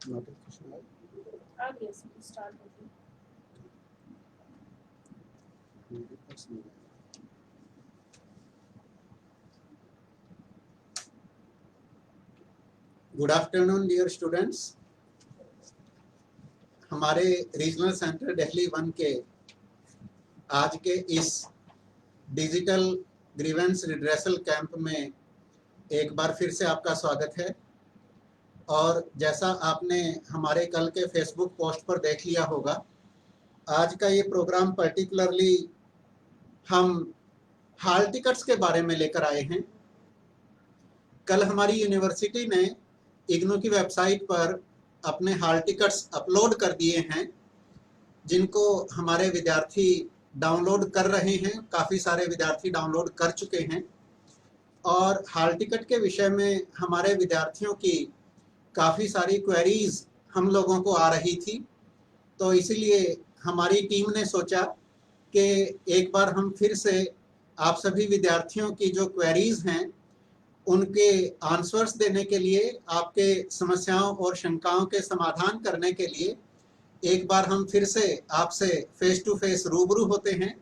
Notification आ गया start हो गया। Good afternoon dear students. हमारे रीजनल सेंटर दिल्ली 1 के आज के इस डिजिटल ग्रीवेंस रिड्रेसल कैंप में एक बार फिर से आपका स्वागत है। और जैसा आपने हमारे कल के फेसबुक पोस्ट पर देख लिया होगा, आज का ये प्रोग्राम पर्टिकुलरली हम हॉल टिकट्स के बारे में लेकर आए हैं। कल हमारी यूनिवर्सिटी ने इग्नू की वेबसाइट पर अपने हॉल टिकट्स अपलोड कर दिए हैं, जिनको हमारे विद्यार्थी डाउनलोड कर रहे हैं। काफ़ी सारे विद्यार्थी डाउनलोड कर चुके हैं और हॉल टिकट के विषय में हमारे विद्यार्थियों की काफ़ी सारी क्वेरीज हम लोगों को आ रही थी। तो इसीलिए हमारी टीम ने सोचा कि एक बार हम फिर से आप सभी विद्यार्थियों की जो क्वेरीज हैं उनके आंसर्स देने के लिए, आपके समस्याओं और शंकाओं के समाधान करने के लिए एक बार हम फिर से आपसे फेस टू फेस रूबरू होते हैं।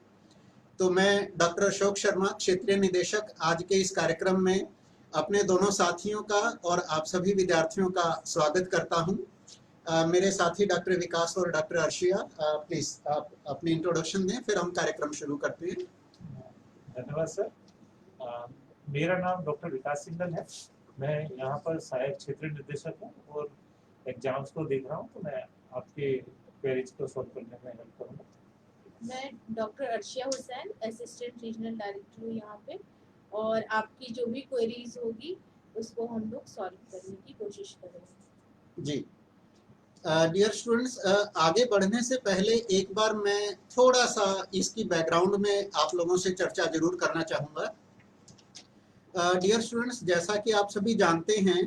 तो मैं डॉक्टर अशोक शर्मा, क्षेत्रीय निदेशक, आज के इस कार्यक्रम में अपने दोनों साथियों का और आप सभी विद्यार्थियों का स्वागत करता हूं। मेरे साथी डॉक्टर विकास और डॉक्टर अर्शिया, प्लीज आप अपनी इंट्रोडक्शन दें, फिर हम कार्यक्रम शुरू करते हैं। धन्यवाद सर। मेरा नाम डॉक्टर विकास सिंघल है। मैं यहाँ पर सहायक क्षेत्रीय निदेशक हूँ और एग्जाम्स को देख रहा हूँ, तो मैं आपके क्वेरीज को सॉल्व करने में हेल्प करूँगा। मैं doctor Arshia Hussain, assistant regional director हूँ यहाँ पे, और आपकी जो भी क्वेरीज होगी उसको हम लोग सॉल्व करने की कोशिश करेंगे। जी डियर स्टूडेंट्स, आगे बढ़ने से पहले एक बार मैं थोड़ा सा इसकी बैकग्राउंड में आप लोगों से चर्चा जरूर करना चाहूँगा। डियर स्टूडेंट्स, जैसा कि आप सभी जानते हैं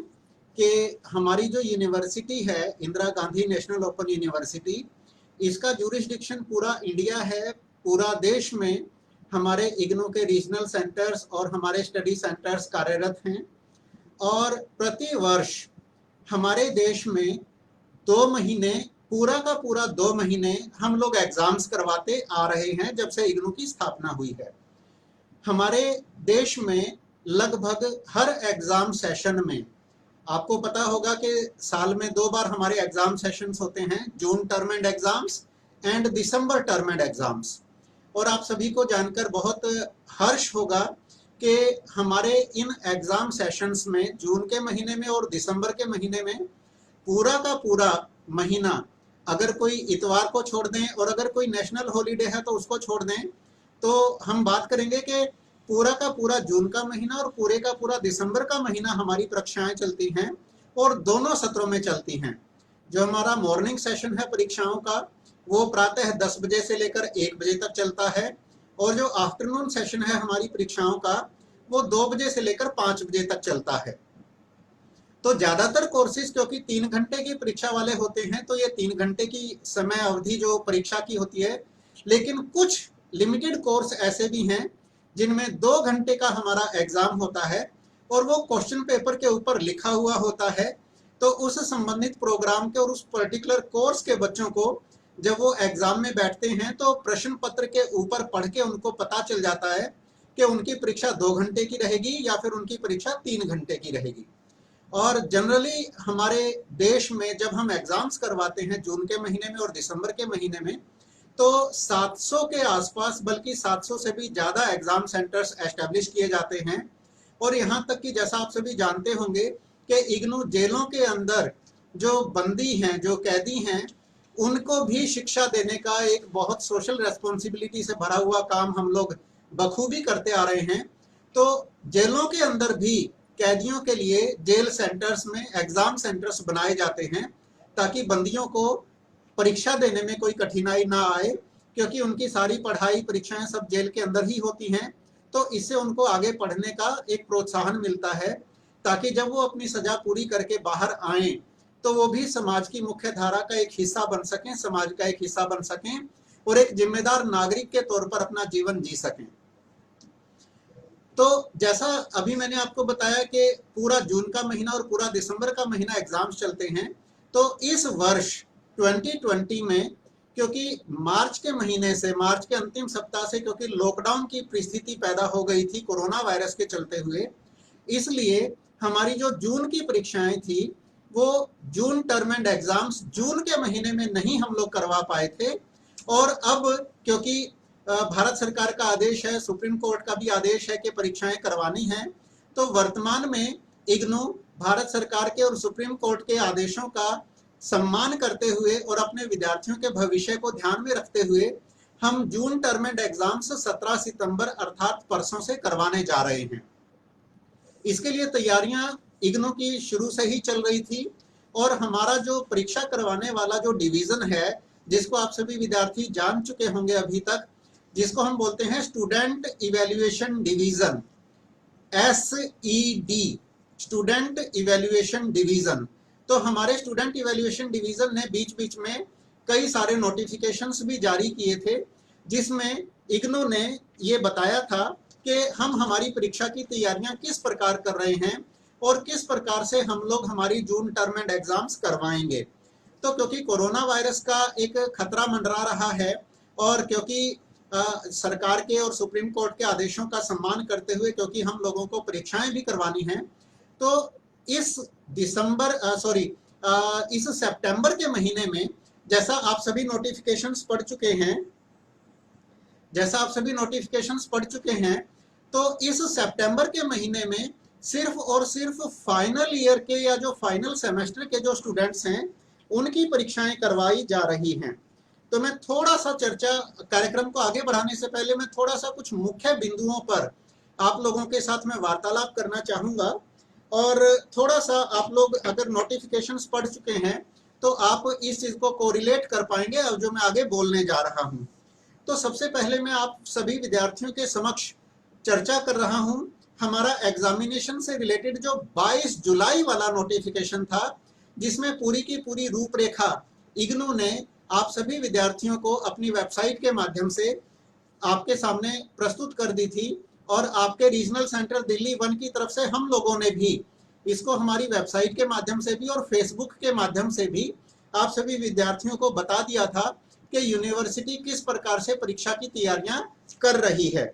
कि हमारी जो यूनिवर्सिटी है, Indira Gandhi national open university, इसका जुरिस्डिक्शन पूरा इंडिया है। पूरा देश में हमारे इग्नू के रीजनल सेंटर्स और हमारे स्टडी सेंटर्स कार्यरत हैं और प्रति वर्ष हमारे देश में 2 महीने, पूरा का पूरा 2 महीने हम लोग एग्जाम्स करवाते आ रहे हैं जब से इग्नू की स्थापना हुई है। हमारे देश में लगभग हर एग्जाम सेशन में, आपको पता होगा कि साल में 2 बार हमारे एग्जाम सेशंस होते हैं, June term end exams and December term end exams. और आप सभी को जानकर बहुत हर्ष होगा कि हमारे इन एग्जाम सेशंस में जून के महीने में और दिसंबर के महीने में पूरा का पूरा महीना, अगर कोई इतवार को छोड़ दें और अगर कोई नेशनल हॉलीडे है तो उसको छोड़ दें, तो हम बात करेंगे कि पूरा का पूरा जून का महीना और पूरे का पूरा दिसंबर का महीना हमारी परीक्षाएं चलती हैं और दोनों सत्रों में चलती हैं। जो हमारा मॉर्निंग सेशन है परीक्षाओं का, वो प्रातः 10 बजे से लेकर 1 बजे तक चलता है, और जो आफ्टरनून सेशन है हमारी परीक्षाओं का, वो 2 बजे से लेकर 5 बजे तक चलता है। तो ज्यादातर कोर्सेज क्योंकि 3 घंटे की परीक्षा वाले होते हैं, तो ये 3 घंटे की समय अवधि जो परीक्षा की होती है, लेकिन कुछ लिमिटेड कोर्स ऐसे भी हैं जिनमें 2 घंटे का हमारा एग्जाम होता है और वो क्वेश्चन पेपर के ऊपर लिखा हुआ होता है। तो उस संबंधित प्रोग्राम के और उस पर्टिकुलर कोर्स के बच्चों को जब वो एग्जाम में बैठते हैं तो प्रश्न पत्र के ऊपर पढ़ के उनको पता चल जाता है कि उनकी परीक्षा 2 घंटे की रहेगी या फिर उनकी परीक्षा 3 घंटे की रहेगी। और जनरली हमारे देश में जब हम एग्जाम्स करवाते हैं जून के महीने में और दिसंबर के महीने में, तो 700 के आसपास, बल्कि 700 से भी ज़्यादा एग्जाम सेंटर्स एस्टेब्लिश किए जाते हैं। और यहाँ तक कि जैसा आप सभी जानते होंगे कि इग्नू जेलों के अंदर जो बंदी हैं, जो कैदी हैं, उनको भी शिक्षा देने का एक बहुत सोशल रेस्पॉन्सिबिलिटी से भरा हुआ काम हम लोग बखूबी करते आ रहे हैं। तो जेलों के अंदर भी कैदियों के लिए जेल सेंटर्स में एग्जाम सेंटर्स बनाए जाते हैं ताकि बंदियों को परीक्षा देने में कोई कठिनाई ना आए, क्योंकि उनकी सारी पढ़ाई परीक्षाएं सब जेल के अंदर ही होती हैं। तो इससे उनको आगे पढ़ने का एक प्रोत्साहन मिलता है ताकि जब वो अपनी सजा पूरी करके बाहर आए तो वो भी समाज की मुख्य धारा का एक हिस्सा बन सकें, समाज का एक हिस्सा बन सकें और एक जिम्मेदार नागरिक के तौर पर अपना जीवन जी सकें। तो जैसा अभी मैंने आपको बताया कि पूरा जून का महीना और पूरा दिसंबर का महीना एग्जाम्स चलते हैं, तो इस वर्ष 2020 में क्योंकि मार्च के महीने से, मार्च के अंतिम सप्ताह से, क्योंकि लॉकडाउन की परिस्थिति पैदा हो गई थी कोरोना वायरस के चलते हुए, इसलिए हमारी जो जून की परीक्षाएं थी वो जून टर्म एंड एग्जाम्स जून के महीने में नहीं हम लोग करवा पाए थे। और अब क्योंकि भारत सरकार का आदेश है, सुप्रीम कोर्ट का भी आदेश है कि परीक्षाएं करवानी हैं, तो वर्तमान में इग्नू भारत सरकार के और सुप्रीम कोर्ट के आदेशों का सम्मान करते हुए और अपने विद्यार्थियों के भविष्य को ध्यान में रखते हुए हम जून टर्म एंड एग्जाम्स 17 सितंबर अर्थात परसों से करवाने जा रहे हैं। इसके लिए तैयारियां इग्नू की शुरू से ही चल रही थी और हमारा जो परीक्षा करवाने वाला जो डिवीजन है, जिसको आप सभी विद्यार्थी जान चुके होंगे अभी तक, जिसको हम बोलते हैं student evaluation division, SED, student evaluation division. तो हमारे स्टूडेंट इवैल्यूएशन डिवीजन ने बीच बीच में कई सारे नोटिफिकेशंस भी जारी किए थे, जिसमें इग्नू ने ये बताया था कि हम हमारी परीक्षा की तैयारियां किस प्रकार कर रहे हैं और किस प्रकार से हम लोग हमारी जून टर्म एंड एग्जाम्स करवाएंगे। तो क्योंकि कोरोना वायरस का एक खतरा मंडरा रहा है और क्योंकि सरकार के और सुप्रीम कोर्ट के आदेशों का सम्मान करते हुए क्योंकि हम लोगों को परीक्षाएं भी करवानी हैं, तो इस इस सितंबर के महीने में जैसा आप सभी नोटिफिकेशंस पढ़ चुके हैं, तो इस सितंबर के महीने में सिर्फ और सिर्फ फाइनल ईयर के या जो फाइनल सेमेस्टर के जो स्टूडेंट्स हैं उनकी परीक्षाएं करवाई जा रही हैं। तो मैं थोड़ा सा कार्यक्रम को आगे बढ़ाने से पहले मैं थोड़ा सा कुछ मुख्य बिंदुओं पर आप लोगों के साथ मैं वार्तालाप करना चाहूंगा और थोड़ा सा आप लोग अगर नोटिफिकेशंस पढ़ चुके हैं तो आप इस चीज को कोरिलेट कर पाएंगे और जो मैं आगे बोलने जा रहा हूं। तो सबसे पहले मैं आप सभी विद्यार्थियों के समक्ष चर्चा कर रहा हूं हमारा एग्जामिनेशन से रिलेटेड जो 22 जुलाई वाला नोटिफिकेशन था, जिसमें पूरी की पूरी रूपरेखा इग्नू ने आप सभी विद्यार्थियों को अपनी वेबसाइट के माध्यम से आपके सामने प्रस्तुत कर दी थी और आपके रीजनल सेंटर दिल्ली 1 की तरफ से हम लोगों ने भी इसको हमारी वेबसाइट के माध्यम से भी और फेसबुक के माध्यम से भी आप सभी विद्यार्थियों को बता दिया था कि यूनिवर्सिटी किस प्रकार से परीक्षा की तैयारियां कर रही है।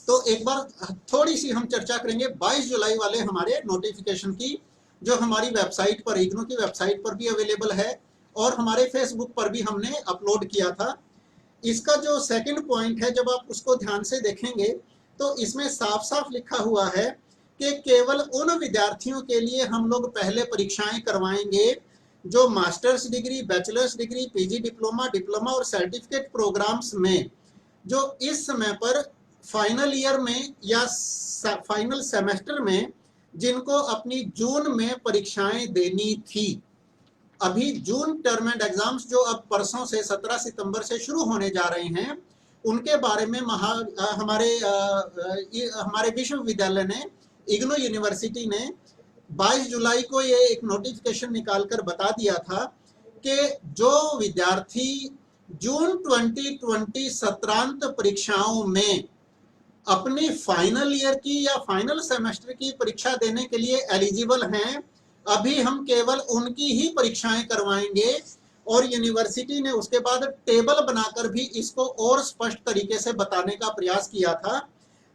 तो एक बार थोड़ी सी हम चर्चा करेंगे 22 जुलाई वाले हमारे नोटिफिकेशन की, जो हमारी वेबसाइट पर, इग्नू की वेबसाइट पर भी अवेलेबल है और हमारे फेसबुक पर भी हमने अपलोड किया था। इसका जो सेकंड पॉइंट है, जब आप उसको ध्यान से देखेंगे तो इसमें साफ साफ लिखा हुआ है कि केवल उन विद्यार्थियों के लिए हम लोग पहले परीक्षाएं करवाएंगे जो masters degree, bachelors degree, PG diploma, diploma और सर्टिफिकेट प्रोग्राम्स में जो इस समय पर फाइनल ईयर में या फाइनल सेमेस्टर में जिनको अपनी जून में परीक्षाएं देनी थी। अभी जून टर्म एंड एग्जाम्स जो अब परसों से 17 सितंबर से शुरू होने जा रहे हैं, उनके बारे में हमारे विश्वविद्यालय ने, इग्नू यूनिवर्सिटी ने 22 जुलाई को ये एक नोटिफिकेशन निकालकर बता दिया था कि जो विद्यार्थी जून 2020 सत्रांत परीक्षाओं में अपनी फाइनल ईयर की या फाइनल सेमेस्टर की परीक्षा देने के लिए एलिजिबल हैं, अभी हम केवल उनकी ही परीक्षाएं करवाएंगे। और यूनिवर्सिटी ने उसके बाद टेबल बनाकर भी इसको और स्पष्ट तरीके से बताने का प्रयास किया था।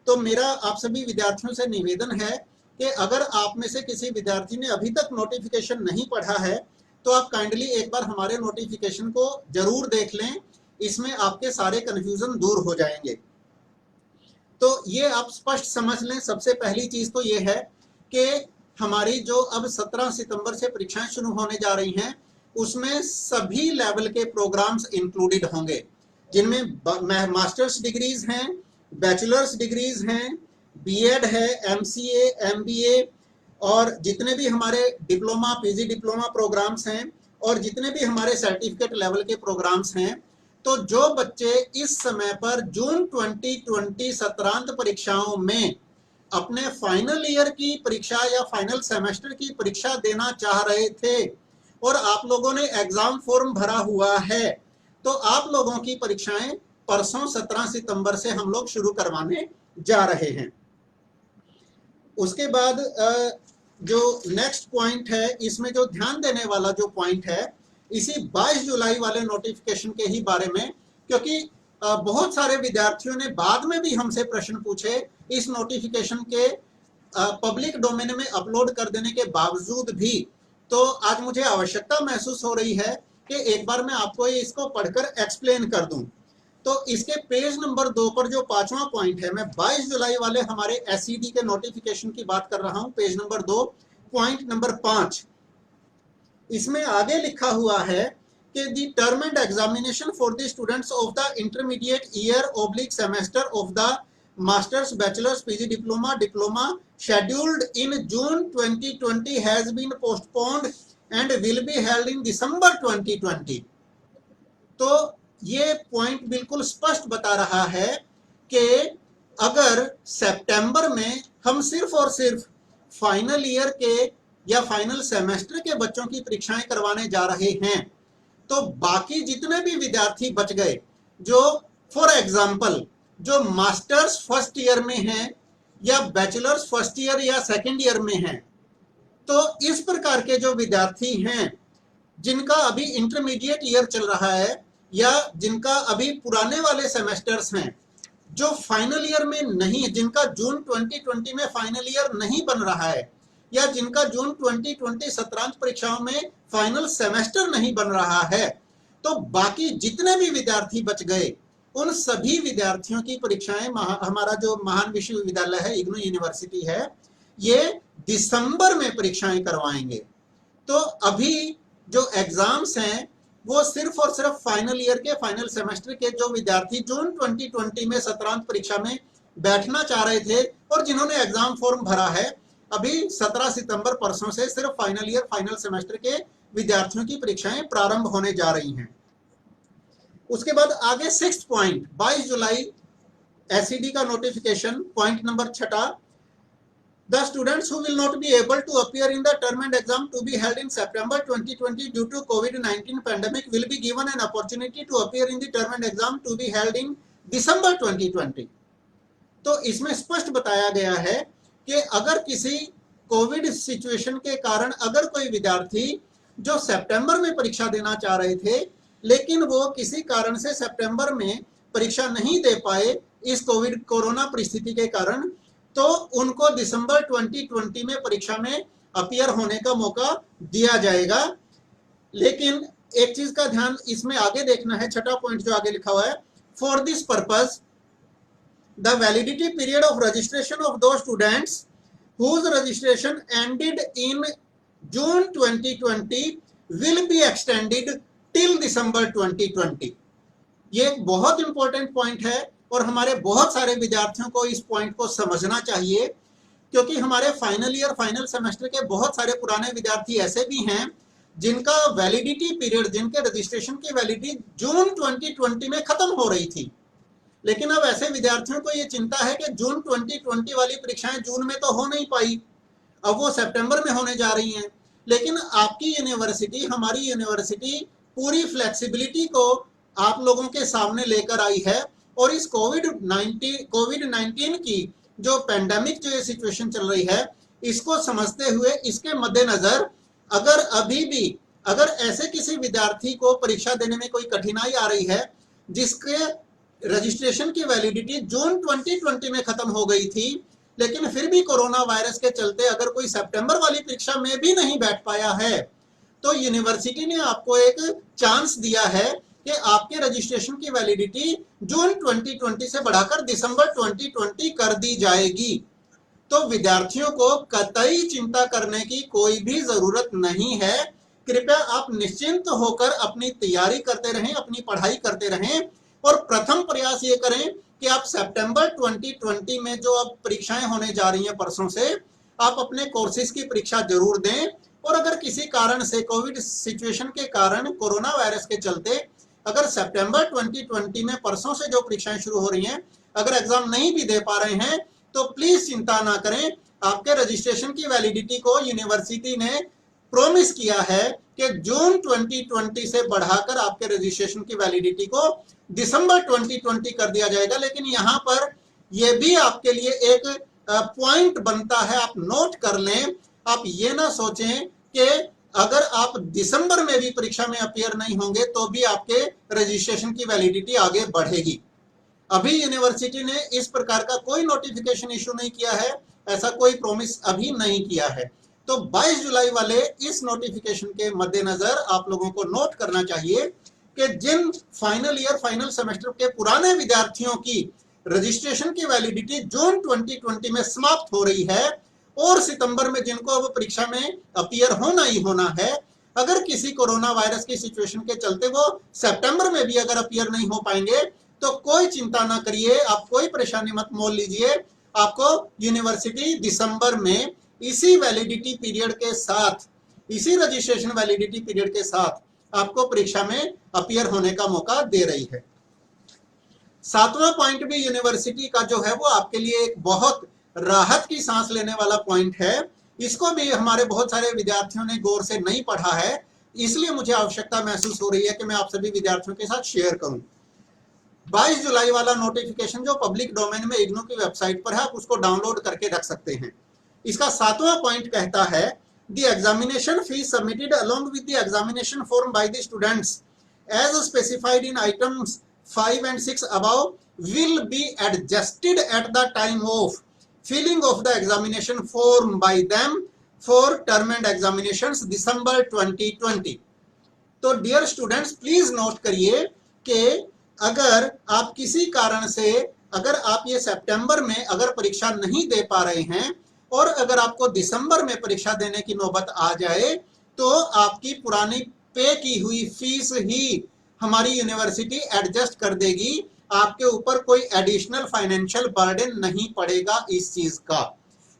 तो मेरा आप सभी विद्यार्थियों से निवेदन है कि अगर आप में से किसी विद्यार्थी ने अभी तक नोटिफिकेशन नहीं पढ़ा है तो आप काइंडली एक बार हमारे नोटिफिकेशन को जरूर देख लें, इसमें आपके सारे कंफ्यूजन दूर हो जाएंगे। तो ये आप स्पष्ट समझ लें, सबसे पहली चीज तो ये है कि हमारी जो अब 17 सितंबर से परीक्षाएं शुरू होने जा रही हैं उसमें सभी लेवल के प्रोग्राम्स इंक्लूडेड होंगे, जिनमें मास्टर्स डिग्रीज हैं, बैचलर्स डिग्रीज हैं, बीएड है, एमसीए, एमबीए और जितने भी हमारे डिप्लोमा, पीजी डिप्लोमा प्रोग्राम्स हैं और जितने भी हमारे सर्टिफिकेट लेवल के प्रोग्राम्स हैं। तो जो बच्चे इस समय पर जून 2020 सत्रांत परीक्षाओं में अपने फाइनल ईयर की परीक्षा या फाइनल सेमेस्टर की परीक्षा देना चाह रहे थे और आप लोगों ने एग्जाम फॉर्म भरा हुआ है, तो आप लोगों की परीक्षाएं परसों 17 सितंबर से हम लोग शुरू करवाने जा रहे हैं। उसके बाद जो नेक्स्ट पॉइंट है, इसमें जो ध्यान देने वाला जो पॉइंट है इसी 22 जुलाई वाले नोटिफिकेशन के ही बारे में, क्योंकि बहुत सारे विद्यार्थियों ने बाद में भी हमसे प्रश्न पूछे इस नोटिफिकेशन के पब्लिक डोमेन में अपलोड कर देने के बावजूद भी। तो आज मुझे आवश्यकता महसूस हो रही है कि एक बार मैं आपको इसको पढ़कर एक्सप्लेन कर दूं। तो इसके पेज नंबर 2 पर जो 5वां पॉइंट है, मैं 22 जुलाई वाले हमारे एसईडी के नोटिफिकेशन की बात कर रहा हूं, पेज नंबर 2 पॉइंट नंबर 5। इसमें आगे लिखा हुआ है कि the term and examination for the students of the intermediate year oblique semester of the masters, bachelors, PG diploma scheduled in June 2020 has been postponed and will be held in December 2020। तो ये point बिल्कुल स्पष्ट बता रहा है कि अगर सितंबर में हम सिर्फ और सिर्फ फाइनल ईयर के या फाइनल सेमेस्टर के बच्चों की परीक्षाएं करवाने जा रहे हैं, तो बाकी जितने भी विद्यार्थी बच गए जो फॉर एग्जांपल जो मास्टर्स फर्स्ट ईयर में हैं या बैचलर्स फर्स्ट ईयर या सेकंड ईयर में हैं, तो इस प्रकार के जो विद्यार्थी हैं जिनका अभी इंटरमीडिएट ईयर चल रहा है या जिनका अभी पुराने वाले सेमेस्टर्स हैं, जो फाइनल ईयर में नहीं, जिनका जून 2020 में फाइनल ईयर नहीं बन रहा है या जिनका जून 2020 सत्रांत परीक्षाओं में फाइनल सेमेस्टर नहीं बन रहा है, तो बाकी जितने भी विद्यार्थी बच गए उन सभी विद्यार्थियों की परीक्षाएं हमारा जो महान विश्वविद्यालय है, इग्नू यूनिवर्सिटी है, ये दिसंबर में परीक्षाएं करवाएंगे। तो अभी जो एग्जाम्स हैं वो सिर्फ और सिर्फ फाइनल ईयर के फाइनल सेमेस्टर के जो विद्यार्थी जून 2020 में सत्रांत परीक्षा में बैठना चाह रहे थे और जिन्होंने एग्जाम फॉर्म भरा है, अभी 17 सितंबर परसों से सिर्फ फाइनल ईयर फाइनल सेमेस्टर के विद्यार्थियों की परीक्षाएं प्रारंभ होने जा रही हैं। उसके बाद आगे 6 पॉइंट 22 जुलाई एसईडी का notification, point number 6, the students who will not be able to appear in the term and exam to be held in September 2020 due to COVID-19 pandemic will be given an opportunity to appear in the term and exam to be held in December 2020। तो इसमें स्पष्ट बताया गया है कि अगर किसी Covid situation के कारण अगर कोई विद्यार्थी जो सितंबर में परीक्षा देना चाह रहे थे लेकिन वो किसी कारण से सितंबर में परीक्षा नहीं दे पाए इस कोरोना परिस्थिति के कारण, तो उनको दिसंबर 2020 में परीक्षा में अपीयर होने का मौका दिया जाएगा। लेकिन एक चीज का ध्यान इसमें आगे देखना है, 6वां पॉइंट जो आगे लिखा हुआ है, for this purpose the validity period of registration of those students whose registration ended in June 2020 will be extended till December 2020। ये एक बहुत इंपॉर्टेंट पॉइंट है और हमारे बहुत सारे विद्यार्थियों को इस पॉइंट को समझना चाहिए, क्योंकि हमारे फाइनल ईयर फाइनल सेमेस्टर के बहुत सारे पुराने विद्यार्थी ऐसे भी हैं जिनका वैलिडिटी पीरियड, जिनके रजिस्ट्रेशन की वैलिडिटी जून 2020 में खत्म हो रही थी। लेकिन अब ऐसे विद्यार्थियों को ये चिंता है कि जून 2020 वाली परीक्षाएं जून में तो हो नहीं पाई, अब वो सितंबर में होने जा रही हैं। लेकिन आपकी यूनिवर्सिटी, हमारी यूनिवर्सिटी पूरी फ्लेक्सिबिलिटी को आप लोगों के सामने लेकर आई है और इस कोविड-19 की जो पेंडेमिक जो ये सिचुएशन चल रही है, इसको समझते हुए, इसके मद्देनजर अगर अभी भी अगर ऐसे किसी विद्यार्थी को परीक्षा देने में कोई कठिनाई आ रही है जिसके रजिस्ट्रेशन की वैलिडिटी जून 2020 में खत्म हो गई थी, लेकिन फिर भी कोरोना वायरस के चलते अगर कोई सितंबर वाली परीक्षा में भी नहीं बैठ पाया है, तो यूनिवर्सिटी ने आपको एक चांस दिया है कि आपके रजिस्ट्रेशन की वैलिडिटी जून 2020 से बढ़ाकर दिसंबर 2020 कर दी जाएगी। तो विद्यार्थियों को कतई चिंता करने की कोई भी जरूरत नहीं है। कृपया आप निश्चिंत होकर अपनी तैयारी करते रहें, अपनी पढ़ाई करते रहें और प्रथम प्रयास ये करें कि आप सितंबर 2020 में जो अब परीक्षाएं होने जा रही हैं परसों से, आप अपने कोर्सेज की परीक्षा जरूर दें। और अगर किसी कारण से कोविड सिचुएशन के कारण, कोरोना वायरस के चलते अगर सितंबर 2020 में परसों से जो परीक्षाएं शुरू हो रही हैं, अगर एग्जाम नहीं भी दे पा रहे हैं, तो प्लीज चिंता ना करें। आपके रजिस्ट्रेशन की वैलिडिटी को यूनिवर्सिटी ने प्रॉमिस किया है कि जून 2020 से बढ़ाकर आपके रजिस्ट्रेशन की वैलिडिटी को दिसंबर 2020 कर दिया जाएगा। लेकिन यहाँ पर यह भी आपके लिए एक पॉइंट बनता है, आप नोट कर लें आप ये ना सोचें कि अगर आप दिसंबर में भी परीक्षा में अपीयर नहीं होंगे तो भी आपके रजिस्ट्रेशन की वैलिडिटी आगे बढ़ेगी। अभी यूनिवर्सिटी ने इस प्रकार का कोई नोटिफिकेशन इशू नहीं किया है, ऐसा कोई प्रॉमिस अभी नहीं किया है। तो 22 जुलाई वाले इस नोटिफिकेशन के मद्देनजर आप लोगों को नोट करना चाहिए कि जिन फाइनल ईयर फाइनल सेमेस्टर के पुराने विद्यार्थियों की रजिस्ट्रेशन की वैलिडिटी जून 2020 में समाप्त हो रही है और सितंबर में जिनको अब परीक्षा में अपीयर होना ही होना है, अगर किसी कोरोना वायरस की सिचुएशन के चलते वो सितंबर में भी अगर अपीयर नहीं हो पाएंगे तो कोई चिंता ना करिए, आप कोई परेशानी मत मोल लीजिए। आपको यूनिवर्सिटी दिसंबर में इसी वैलिडिटी पीरियड के साथ, इसी रजिस्ट्रेशन वैलिडिटी पीरियड के साथ आपको परीक्षा में अपीयर होने का मौका दे रही है। 7वां पॉइंट भी यूनिवर्सिटी का जो है वो आपके लिए एक बहुत राहत की सांस लेने वाला पॉइंट है। इसको भी हमारे बहुत सारे विद्यार्थियों ने गौर से नहीं पढ़ा है, इसलिए मुझे आवश्यकता महसूस हो रही है कि मैं आप सभी विद्यार्थियों के साथ शेयर करूं। 22 जुलाई वाला नोटिफिकेशन जो पब्लिक डोमेन में इग्नू की वेबसाइट पर है, आप उसको डाउनलोड करके रख सकते हैं। इसका 7वां पॉइंट कहता है, the examination fee submitted along with the examination form by the students as specified in items 5 and 6 above will be adjusted at the time of filling of the examination form by them for term and examinations December 2020। तो dear students please note करिए कि अगर आप किसी कारण से, अगर आप ये सितंबर में अगर परीक्षा नहीं दे पा रहे हैं और अगर आपको दिसंबर में परीक्षा देने की नौबत आ जाए तो आपकी पुरानी पे की हुई फीस ही हमारी यूनिवर्सिटी एडजस्ट कर देगी, आपके ऊपर कोई एडिशनल फाइनेंशियल बर्डन नहीं पड़ेगा इस चीज का।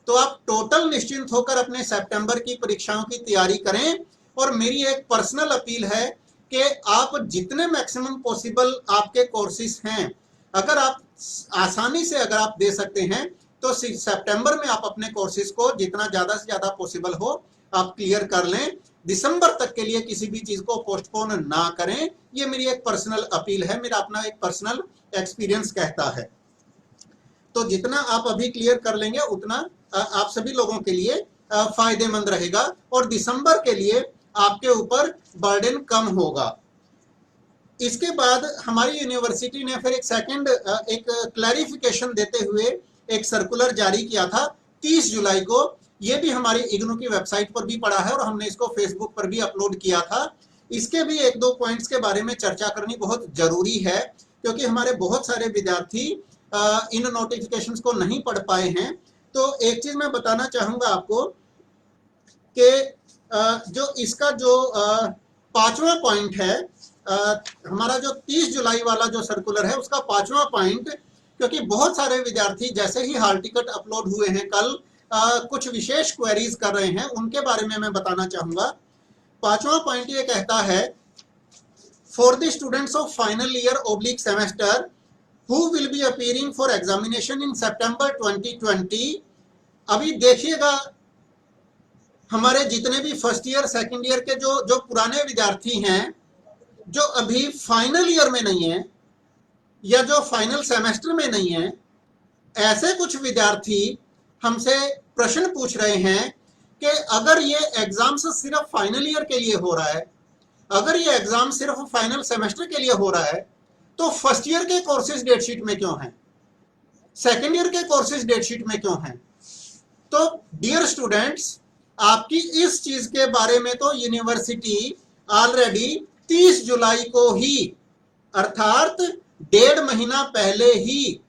तो आप टोटल निश्चिंत होकर अपने सितंबर की परीक्षाओं की तैयारी करें। और मेरी एक पर्सनल अपील है कि आप जितने मैक्सिमम पॉसिबल आपके कोर्सेज हैं, अगर आप आसानी से अगर आप दे सकते हैं तो सितंबर में आप अपने कोर्सेज को जितना ज्यादा से ज्यादा पॉसिबल हो आप क्लियर कर लें। दिसंबर तक के लिए किसी भी चीज को पोस्टपोन ना करें, ये मेरी एक पर्सनल अपील है, मेरा अपना एक पर्सनल एक्सपीरियंस कहता है। तो जितना आप अभी क्लियर कर लेंगे उतना आप सभी लोगों के लिए फायदेमंद रहेगा और दिसंबर के लिए आपके ऊपर बर्डन कम होगा। इसके बाद हमारी यूनिवर्सिटी ने फिर एक सेकंड एक क्लैरिफिकेशन देते हुए एक सर्कुलर जारी किया था 30 जुलाई को। ये भी हमारी इग्नू की वेबसाइट पर भी पड़ा है और हमने इसको फेसबुक पर भी अपलोड किया था। इसके भी एक दो पॉइंट्स के बारे में चर्चा करनी बहुत जरूरी है क्योंकि हमारे बहुत सारे विद्यार्थी इन नोटिफिकेशंस को नहीं पढ़ पाए हैं। तो एक चीज मैं बताना चाहूंगा आपको कि जो इसका जो 5वां पॉइंट है, हमारा जो 30 जुलाई वाला जो सर्कुलर है उसका 5वां पॉइंट, क्योंकि बहुत सारे विद्यार्थी जैसे ही हॉल टिकट अपलोड हुए हैं कल कुछ विशेष क्वेरीज कर रहे हैं, उनके बारे में मैं बताना चाहूंगा। 5वां पॉइंट ये कहता है, for the students of final year oblique semester who will be appearing for examination in September 2020। अभी देखिएगा हमारे जितने भी फर्स्ट ईयर सेकंड ईयर के जो पुराने विद्यार्थी हैं जो अभी फाइनल ईयर में नहीं है या जो फाइनल सेमेस्टर में नहीं है, ऐसे कुछ विद्यार्थी हमसे प्रश्न पूछ रहे हैं कि अगर ये एग्जाम सिर्फ फाइनल ईयर के लिए हो रहा है, अगर ये एग्जाम सिर्फ फाइनल सेमेस्टर के लिए हो रहा है तो फर्स्ट ईयर के कोर्सेज डेटशीट में क्यों हैं, सेकंड ईयर के कोर्सेज डेटशीट में क्यों हैं? तो डियर स्टूडेंट्स, आपकी इस चीज के बारे में तो यूनिवर्सिटी ऑलरेडी 30 जुलाई को ही, अर्थात 1.5 महीना पहले ही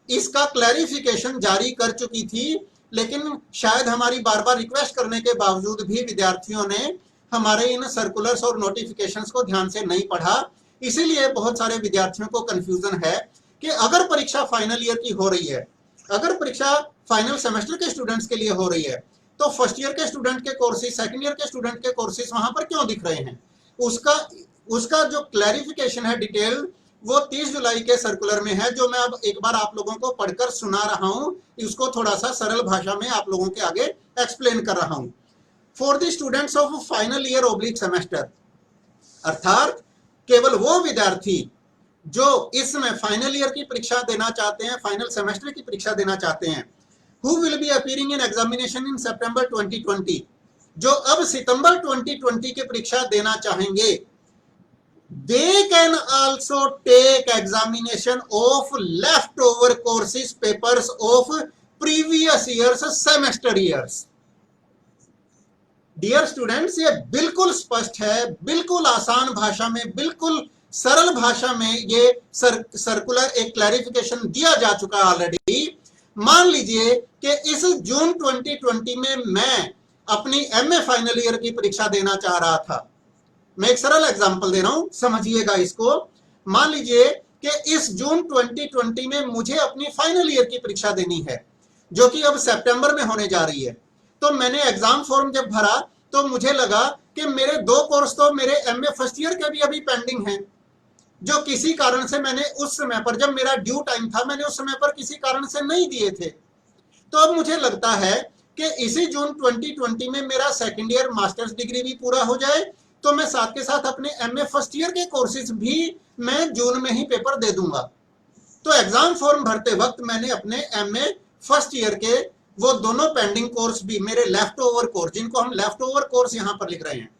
इसका क्लैरिफिकेशन जारी कर चुकी थी, लेकिन शायद हमारी बार बार रिक्वेस्ट करने के बावजूद भी विद्यार्थियों ने हमारे इन सर्कुलर्स और नोटिफिकेशंस को ध्यान से नहीं पढ़ा। इसीलिए बहुत सारे विद्यार्थियों को कंफ्यूजन है कि अगर परीक्षा फाइनल ईयर की हो रही है, अगर परीक्षा फाइनल सेमेस्टर के स्टूडेंट्स के लिए हो रही है तो फर्स्ट ईयर के स्टूडेंट के कोर्सेज, सेकंड ईयर के स्टूडेंट के कोर्सेज वहां पर क्यों दिख रहे हैं? उसका जो क्लैरिफिकेशन है डिटेल वो 30 जुलाई के सर्कुलर में है, जो मैं अब एक बार आप लोगों को पढ़कर सुना रहा हूं, उसको थोड़ा सा सरल भाषा में आप लोगों के आगे एक्सप्लेन कर रहा हूं। For the students of final year oblique semester, अर्थात केवल वो विद्यार्थी जो इसमें फाइनल ईयर की परीक्षा देना चाहते हैं, फाइनल सेमेस्टर की परीक्षा देना चाहते हैं, who will be appearing in examination in September 2020, जो अब सितंबर 2020 की परीक्षा देना चाहेंगे, they can also take examination of leftover courses papers of previous years semester years. Dear students, ये बिल्कुल स्पष्ट है, बिल्कुल आसान भाषा में, बिल्कुल सरल भाषा में ये सर्कुलर एक क्लैरिफिकेशन दिया जा चुका है ऑलरेडी। मान लीजिए कि इस जून 2020 में मैं अपनी एमए फाइनल ईयर की परीक्षा देना चाह रहा था। मैं एक सरल एग्जांपल दे रहा हूं, समझिएगा इसको। मान लीजिए कि इस जून 2020 में मुझे अपनी फाइनल ईयर की परीक्षा देनी है, जो कि अब सितंबर में होने जा रही है। तो मैंने एग्जाम फॉर्म जब भरा तो मुझे लगा कि मेरे 2 कोर्स तो मेरे एमए फर्स्ट ईयर के भी अभी पेंडिंग हैं, जो किसी कारण से मैंने उस समय पर, जब मेरा ड्यू टाइम था, मैंने उस समय पर किसी कारण से नहीं दिए थे। तो अब मुझे लगता है कि इसी जून 2020 में मेरा सेकेंड ईयर मास्टर्स डिग्री भी पूरा हो जाए, तो मैं साथ के साथ अपने एमए फर्स्ट ईयर के कोर्सेज भी मैं जून में ही पेपर दे दूंगा। तो एग्जाम फॉर्म भरते वक्त मैंने अपने एमए फर्स्ट ईयर के वो दोनों पेंडिंग कोर्स भी, मेरे लेफ्ट ओवर कोर्स, जिनको हम लेफ्ट ओवर कोर्स यहां पर लिख रहे हैं,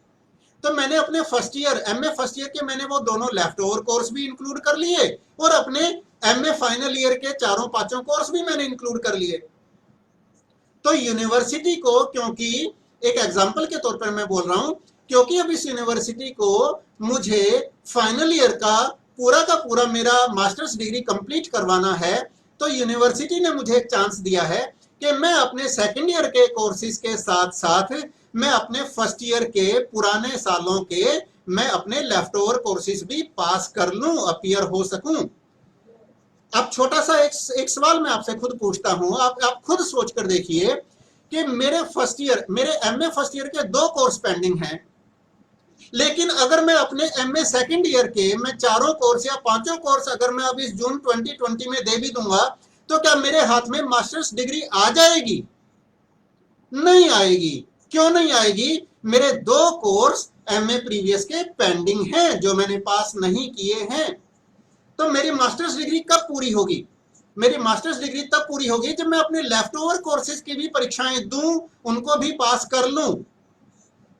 तो मैंने अपने first year, MA first year के मैंने वो दोनों लेफ्ट ओवर कोर्स भी इंक्लूड कर लिए और अपने एमए फाइनल ईयर के 4-5 कोर्स भी मैंने इंक्लूड कर लिए। तो यूनिवर्सिटी को, क्योंकि एक एग्जांपल के तौर पर मैं बोल रहा हूं, क्योंकि अब इस यूनिवर्सिटी को मुझे फाइनल ईयर का पूरा मेरा मास्टर्स डिग्री कंप्लीट करवाना है, तो यूनिवर्सिटी ने मुझे एक चांस दिया है कि मैं अपने सेकंड ईयर के कोर्सेज के साथ साथ मैं अपने फर्स्ट ईयर के पुराने सालों के मैं अपने लेफ्ट ओवर कोर्सेज भी पास कर लूं, अपीयर हो सकूं। अब छोटा सा एक सवाल मैं आपसे खुद पूछता हूं, आप खुद सोच कर देखिए कि मेरे एमए फर्स्ट ईयर के 2 कोर्स पेंडिंग हैं, लेकिन अगर मैं अपने एमए सेकंड ईयर के मैं 4 कोर्स या 5 कोर्स अगर मैं अब इस जून 2020 में दे भी दूंगा, तो क्या मेरे हाथ में मास्टर्स डिग्री आ जाएगी? नहीं आएगी। क्यों नहीं आएगी? मेरे 2 कोर्स एमए प्रीवियस के पेंडिंग हैं, जो मैंने पास नहीं किए हैं। तो मेरी मास्टर्स डिग्री कब पूरी होगी? मेरी मास्टर्स डिग्री तब पूरी होगी जब मैं अपने लेफ्ट ओवर कोर्सेज की भी परीक्षाएं दूं, उनको भी पास कर लूं।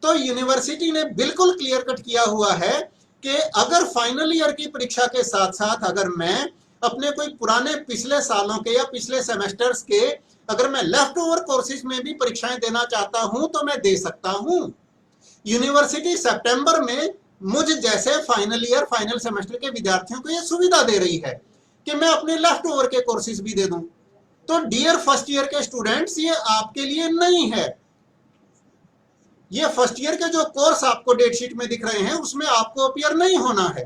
तो यूनिवर्सिटी ने बिल्कुल क्लियर कट किया हुआ है कि अगर फाइनल ईयर की परीक्षा के साथ साथ अगर मैं अपने कोई पुराने पिछले सालों के या पिछले सेमेस्टर्स के अगर मैं लेफ्ट ओवर कोर्सेज में भी परीक्षाएं देना चाहता हूं तो मैं दे सकता हूं। यूनिवर्सिटी सितंबर में मुझ जैसे फाइनल ईयर फाइनल सेमेस्टर के विद्यार्थियों को यह सुविधा दे रही है कि मैं अपने लेफ्ट ओवर के कोर्सेज भी दे दूं। तो डियर फर्स्ट ईयर के स्टूडेंट्स, ये आपके लिए नहीं है। ये फर्स्ट ईयर के जो कोर्स आपको डेटशीट में दिख रहे हैं उसमें आपको अपीयर नहीं होना है।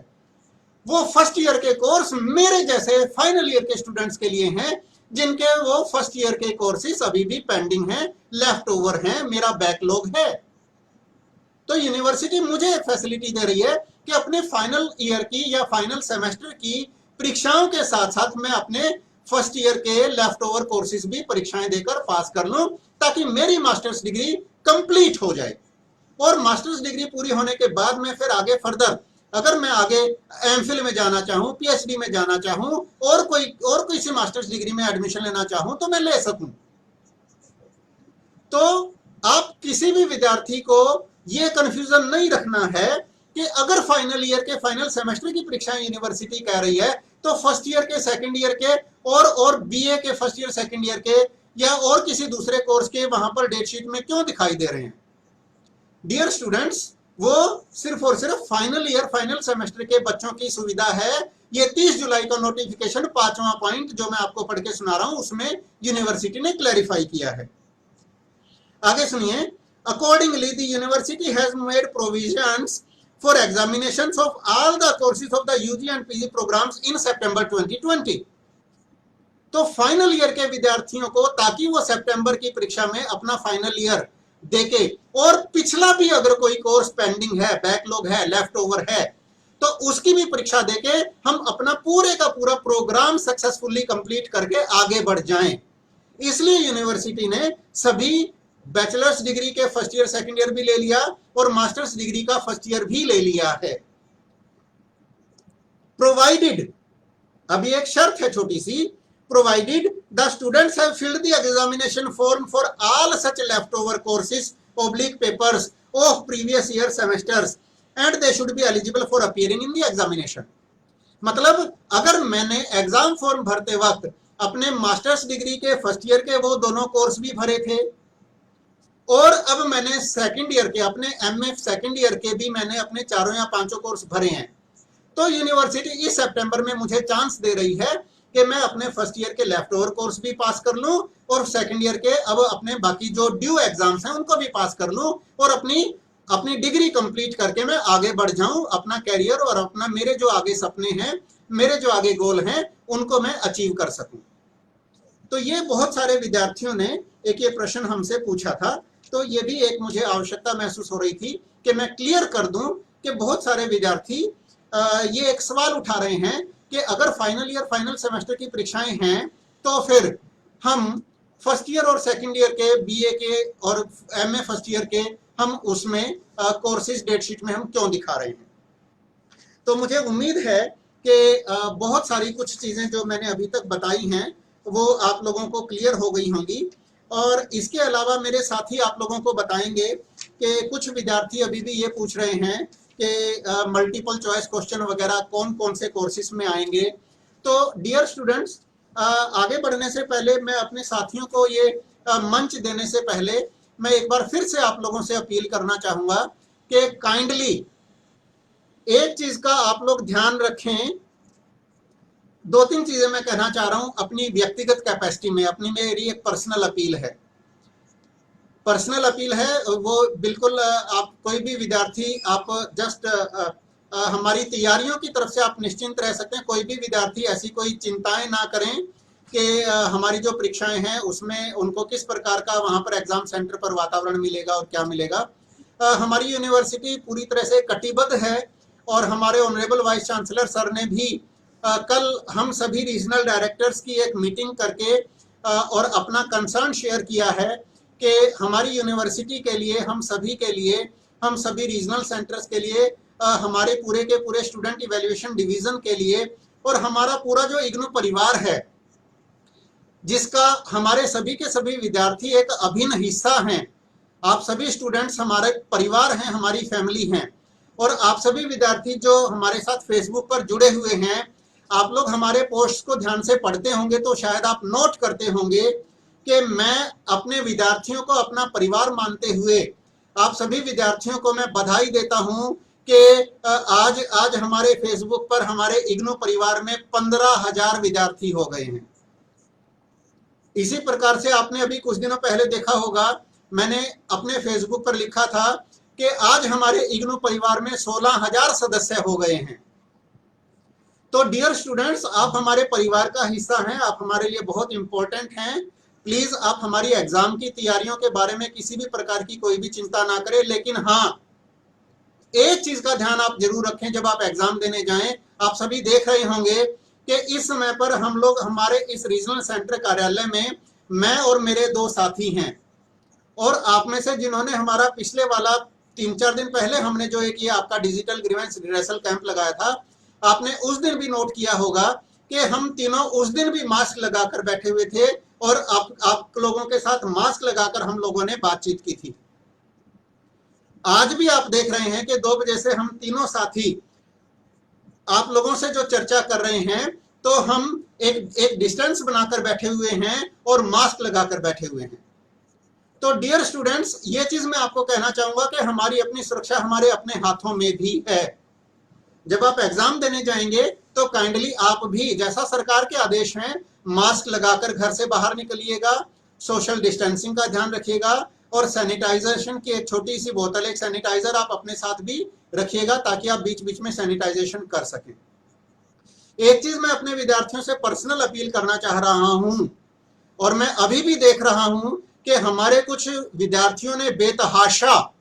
वो फर्स्ट ईयर के कोर्स मेरे जैसे फाइनल ईयर के स्टूडेंट्स के लिए हैं, जिनके वो फर्स्ट ईयर के कोर्सेज अभी भी पेंडिंग हैं, लेफ्ट ओवर हैं, मेरा बैकलॉग है। तो यूनिवर्सिटी मुझे एक फैसिलिटी दे रही है कि अपने फाइनल ईयर की या फाइनल सेमेस्टर की परीक्षाओं के साथ साथ मैं अपने फर्स्ट ईयर के लेफ्ट ओवर कोर्सेज भी परीक्षाएं देकर पास कर लूं, ताकि मेरी मास्टर्स डिग्री कंप्लीट हो जाए। और मास्टर्स डिग्री पूरी होने के बाद मैं फिर आगे फर्दर, अगर मैं आगे एमफिल में जाना चाहूं, पीएचडी में जाना चाहूं, और कोई सी मास्टर्स डिग्री में एडमिशन लेना चाहूं तो मैं ले सकूं। तो आप किसी भी विद्यार्थी को यह कंफ्यूजन नहीं रखना है कि अगर फाइनल ईयर के फाइनल सेमेस्टर की परीक्षाएं यूनिवर्सिटी कह रही है तो फर्स्ट ईयर के सेकंड ईयर के और बीए के फर्स्ट ईयर सेकंड ईयर के या और किसी दूसरे कोर्स के वहां पर डेटशीट में क्यों दिखाई दे रहे हैं? डियर स्टूडेंट्स, वो सिर्फ और सिर्फ फाइनल ईयर फाइनल सेमेस्टर के बच्चों की सुविधा है। ये 30 जुलाई का नोटिफिकेशन 5वां पॉइंट जो मैं आपको पढ़ के सुना रहा हूं उसमें यूनिवर्सिटी ने क्लैरिफाई किया है। आगे सुनिए। Accordingly the university has made provisions for examinations of all the courses of the UG and PG programmes in September 2020। तो फाइनल ईयर के विद्यार्थियों को, ताकि वो सितंबर की परीक्षा में अपना फाइनल ईयर देके, और पिछला भी अगर कोई कोर्स पेंडिंग है, बैकलॉग है, लेफ्ट ओवर है, तो उसकी भी परीक्षा देके हम अपना पूरे का पूरा प्रोग्राम सक्सेसफुली कंप्लीट करके आगे बढ़ जाएं। इसलिए यूनिवर्सिटी ने सभी बैचलर्स डिग्री के फर्स्ट ईयर सेकंड ईयर भी ले लिया और मास्टर्स डिग्री का फर्स्ट ईयर भी ले लिया है। प्रोवाइडेड, अभी एक शर्त है छोटी सी, provided the students have filled the examination form for all such leftover courses oblique papers of previous year semesters and they should be eligible for appearing in the examination. मतलब अगर मैंने एग्जाम फॉर्म भरते वक्त अपने masters degree के first year के वो दोनों कोर्स भी भरे थे और अब मैंने सेकंड ईयर के अपने एमए सेकंड ईयर के भी मैंने अपने चारों या पांचों कोर्स भरे हैं, तो यूनिवर्सिटी इस सितंबर में मुझे चांस दे रही है कि मैं अपने फर्स्ट ईयर के लेफ्ट ओवर कोर्स भी पास कर लूं और सेकंड ईयर के अब अपने बाकी जो ड्यू एग्जाम्स हैं उनको भी पास कर लूं और अपनी डिग्री कंप्लीट करके मैं आगे बढ़ जाऊं, अपना कैरियर और अपना मेरे जो आगे सपने हैं, मेरे जो आगे गोल हैं, उनको मैं अचीव कर सकूं। तो ये बहुत सारे विद्यार्थियों ने एक ये प्रश्न हमसे पूछा था, तो ये भी एक मुझे आवश्यकता महसूस हो रही थी कि मैं क्लियर कर दूं कि बहुत सारे विद्यार्थी ये एक सवाल उठा रहे हैं कि अगर फाइनल ईयर फाइनल सेमेस्टर की परीक्षाएं हैं तो फिर हम फर्स्ट ईयर और सेकंड ईयर के बीए के और एमए फर्स्ट ईयर के हम उसमें कोर्सेज डेटशीट में हम क्यों दिखा रहे हैं। तो मुझे उम्मीद है कि बहुत सारी कुछ चीजें जो मैंने अभी तक बताई हैं वो आप लोगों को क्लियर हो गई होंगी और इसके अलावा मेरे साथी आप लोगों को बताएंगे कि कुछ विद्यार्थी अभी भी ये पूछ रहे हैं कि मल्टीपल चॉइस क्वेश्चन वगैरह कौन कौन से कोर्सेज में आएंगे। तो डियर स्टूडेंट्स, आगे बढ़ने से पहले मैं अपने साथियों को ये मंच देने से पहले मैं एक बार फिर से आप लोगों से अपील करना चाहूंगा कि काइंडली एक चीज का आप लोग ध्यान रखें। दो तीन चीजें मैं कहना चाह रहा हूं अपनी व्यक्तिगत कैपेसिटी में, अपनी मेरी एक पर्सनल अपील है। पर्सनल अपील है वो बिल्कुल आप कोई भी विद्यार्थी आप जस्ट हमारी तैयारियों की तरफ से आप निश्चिंत रह सकते हैं। कोई भी विद्यार्थी ऐसी कोई चिंताएं ना करें कि हमारी जो परीक्षाएं हैं उसमें उनको किस प्रकार का वहां पर एग्जाम सेंटर पर वातावरण मिलेगा और क्या मिलेगा। हमारी यूनिवर्सिटी पूरी तरह से कटिबद्ध है और हमारे ऑनरेबल वाइस चांसलर सर ने भी कल हम सभी रीजनल डायरेक्टर्स की एक मीटिंग करके और अपना कंसर्न शेयर किया है कि हमारी यूनिवर्सिटी के लिए, हम सभी के लिए, हम सभी रीजनल सेंटर्स के लिए, हमारे पूरे के पूरे स्टूडेंट इवैल्यूएशन डिवीजन के लिए और हमारा पूरा जो इग्नू परिवार है जिसका हमारे सभी के सभी विद्यार्थी एक अभिन्न हिस्सा हैं। आप सभी स्टूडेंट्स हमारे परिवार हैं, हमारी फैमिली हैं और आप सभी विद्यार्थी जो हमारे साथ फेसबुक पर जुड़े हुए हैं, आप लोग हमारे पोस्ट को ध्यान से पढ़ते होंगे तो शायद आप नोट करते होंगे कि मैं अपने विद्यार्थियों को अपना परिवार मानते हुए आप सभी विद्यार्थियों को मैं बधाई देता हूं कि आज हमारे फेसबुक पर हमारे इग्नू परिवार में 15,000 विद्यार्थी हो गए हैं। इसी प्रकार से आपने अभी कुछ दिनों पहले देखा होगा, मैंने अपने फेसबुक पर लिखा था कि आज हमारे इग्नू परिवार में 16,000 सदस्य हो गए हैं। तो डियर स्टूडेंट्स, आप हमारे परिवार का हिस्सा हैं, आप हमारे लिए बहुत इंपॉर्टेंट हैं। प्लीज आप हमारी एग्जाम की तैयारियों के बारे में किसी भी प्रकार की कोई भी चिंता ना करें, लेकिन हाँ, एक चीज का ध्यान आप जरूर रखें जब आप एग्जाम देने जाएं। आप सभी देख रहे होंगे कि इस समय पर हम लोग हमारे इस रीजनल सेंटर कार्यालय में मैं और मेरे दो साथी हैं और आप में से जिन्होंने हमारा पिछले वाला 3-4 दिन पहले हमने जो एक ये आपका डिजिटल ग्रीवेंस रिड्रेसल कैंप लगाया था, आपने उस दिन भी नोट किया होगा कि हम तीनों उस दिन भी मास्क लगाकर बैठे हुए थे और आप लोगों के साथ मास्क लगाकर हम लोगों ने बातचीत की थी। आज भी आप देख रहे हैं कि 2 बजे से हम तीनों साथी आप लोगों से जो चर्चा कर रहे हैं तो हम एक डिस्टेंस बनाकर बैठे हुए हैं और मास्क लगाकर बैठे हुए हैं। तो डियर स्टूडेंट्स, ये चीज मैं आपको कहना चाहूंगा कि हमारी अपनी सुरक्षा हमारे अपने हाथों में भी है। जब आप एग्जाम देने जाएंगे तो काइंडली आप भी, जैसा सरकार के आदेश हैं, मास्क लगाकर घर से बाहर निकलिएगा, सोशल डिस्टेंसिंग का ध्यान रखिएगा और सैनिटाइजेशन की एक छोटी सी बोतल, एक सैनिटाइजर आप अपने साथ भी रखिएगा ताकि आप बीच बीच में सैनिटाइजेशन कर सकें। एक चीज मैं अपने विद्यार्थियों से पर्सनल अपील करना चाह रहा हूं और मैं अभी भी देख रहा हूं कि हमारे कुछ विद्यार्थियों ने बेतहाशा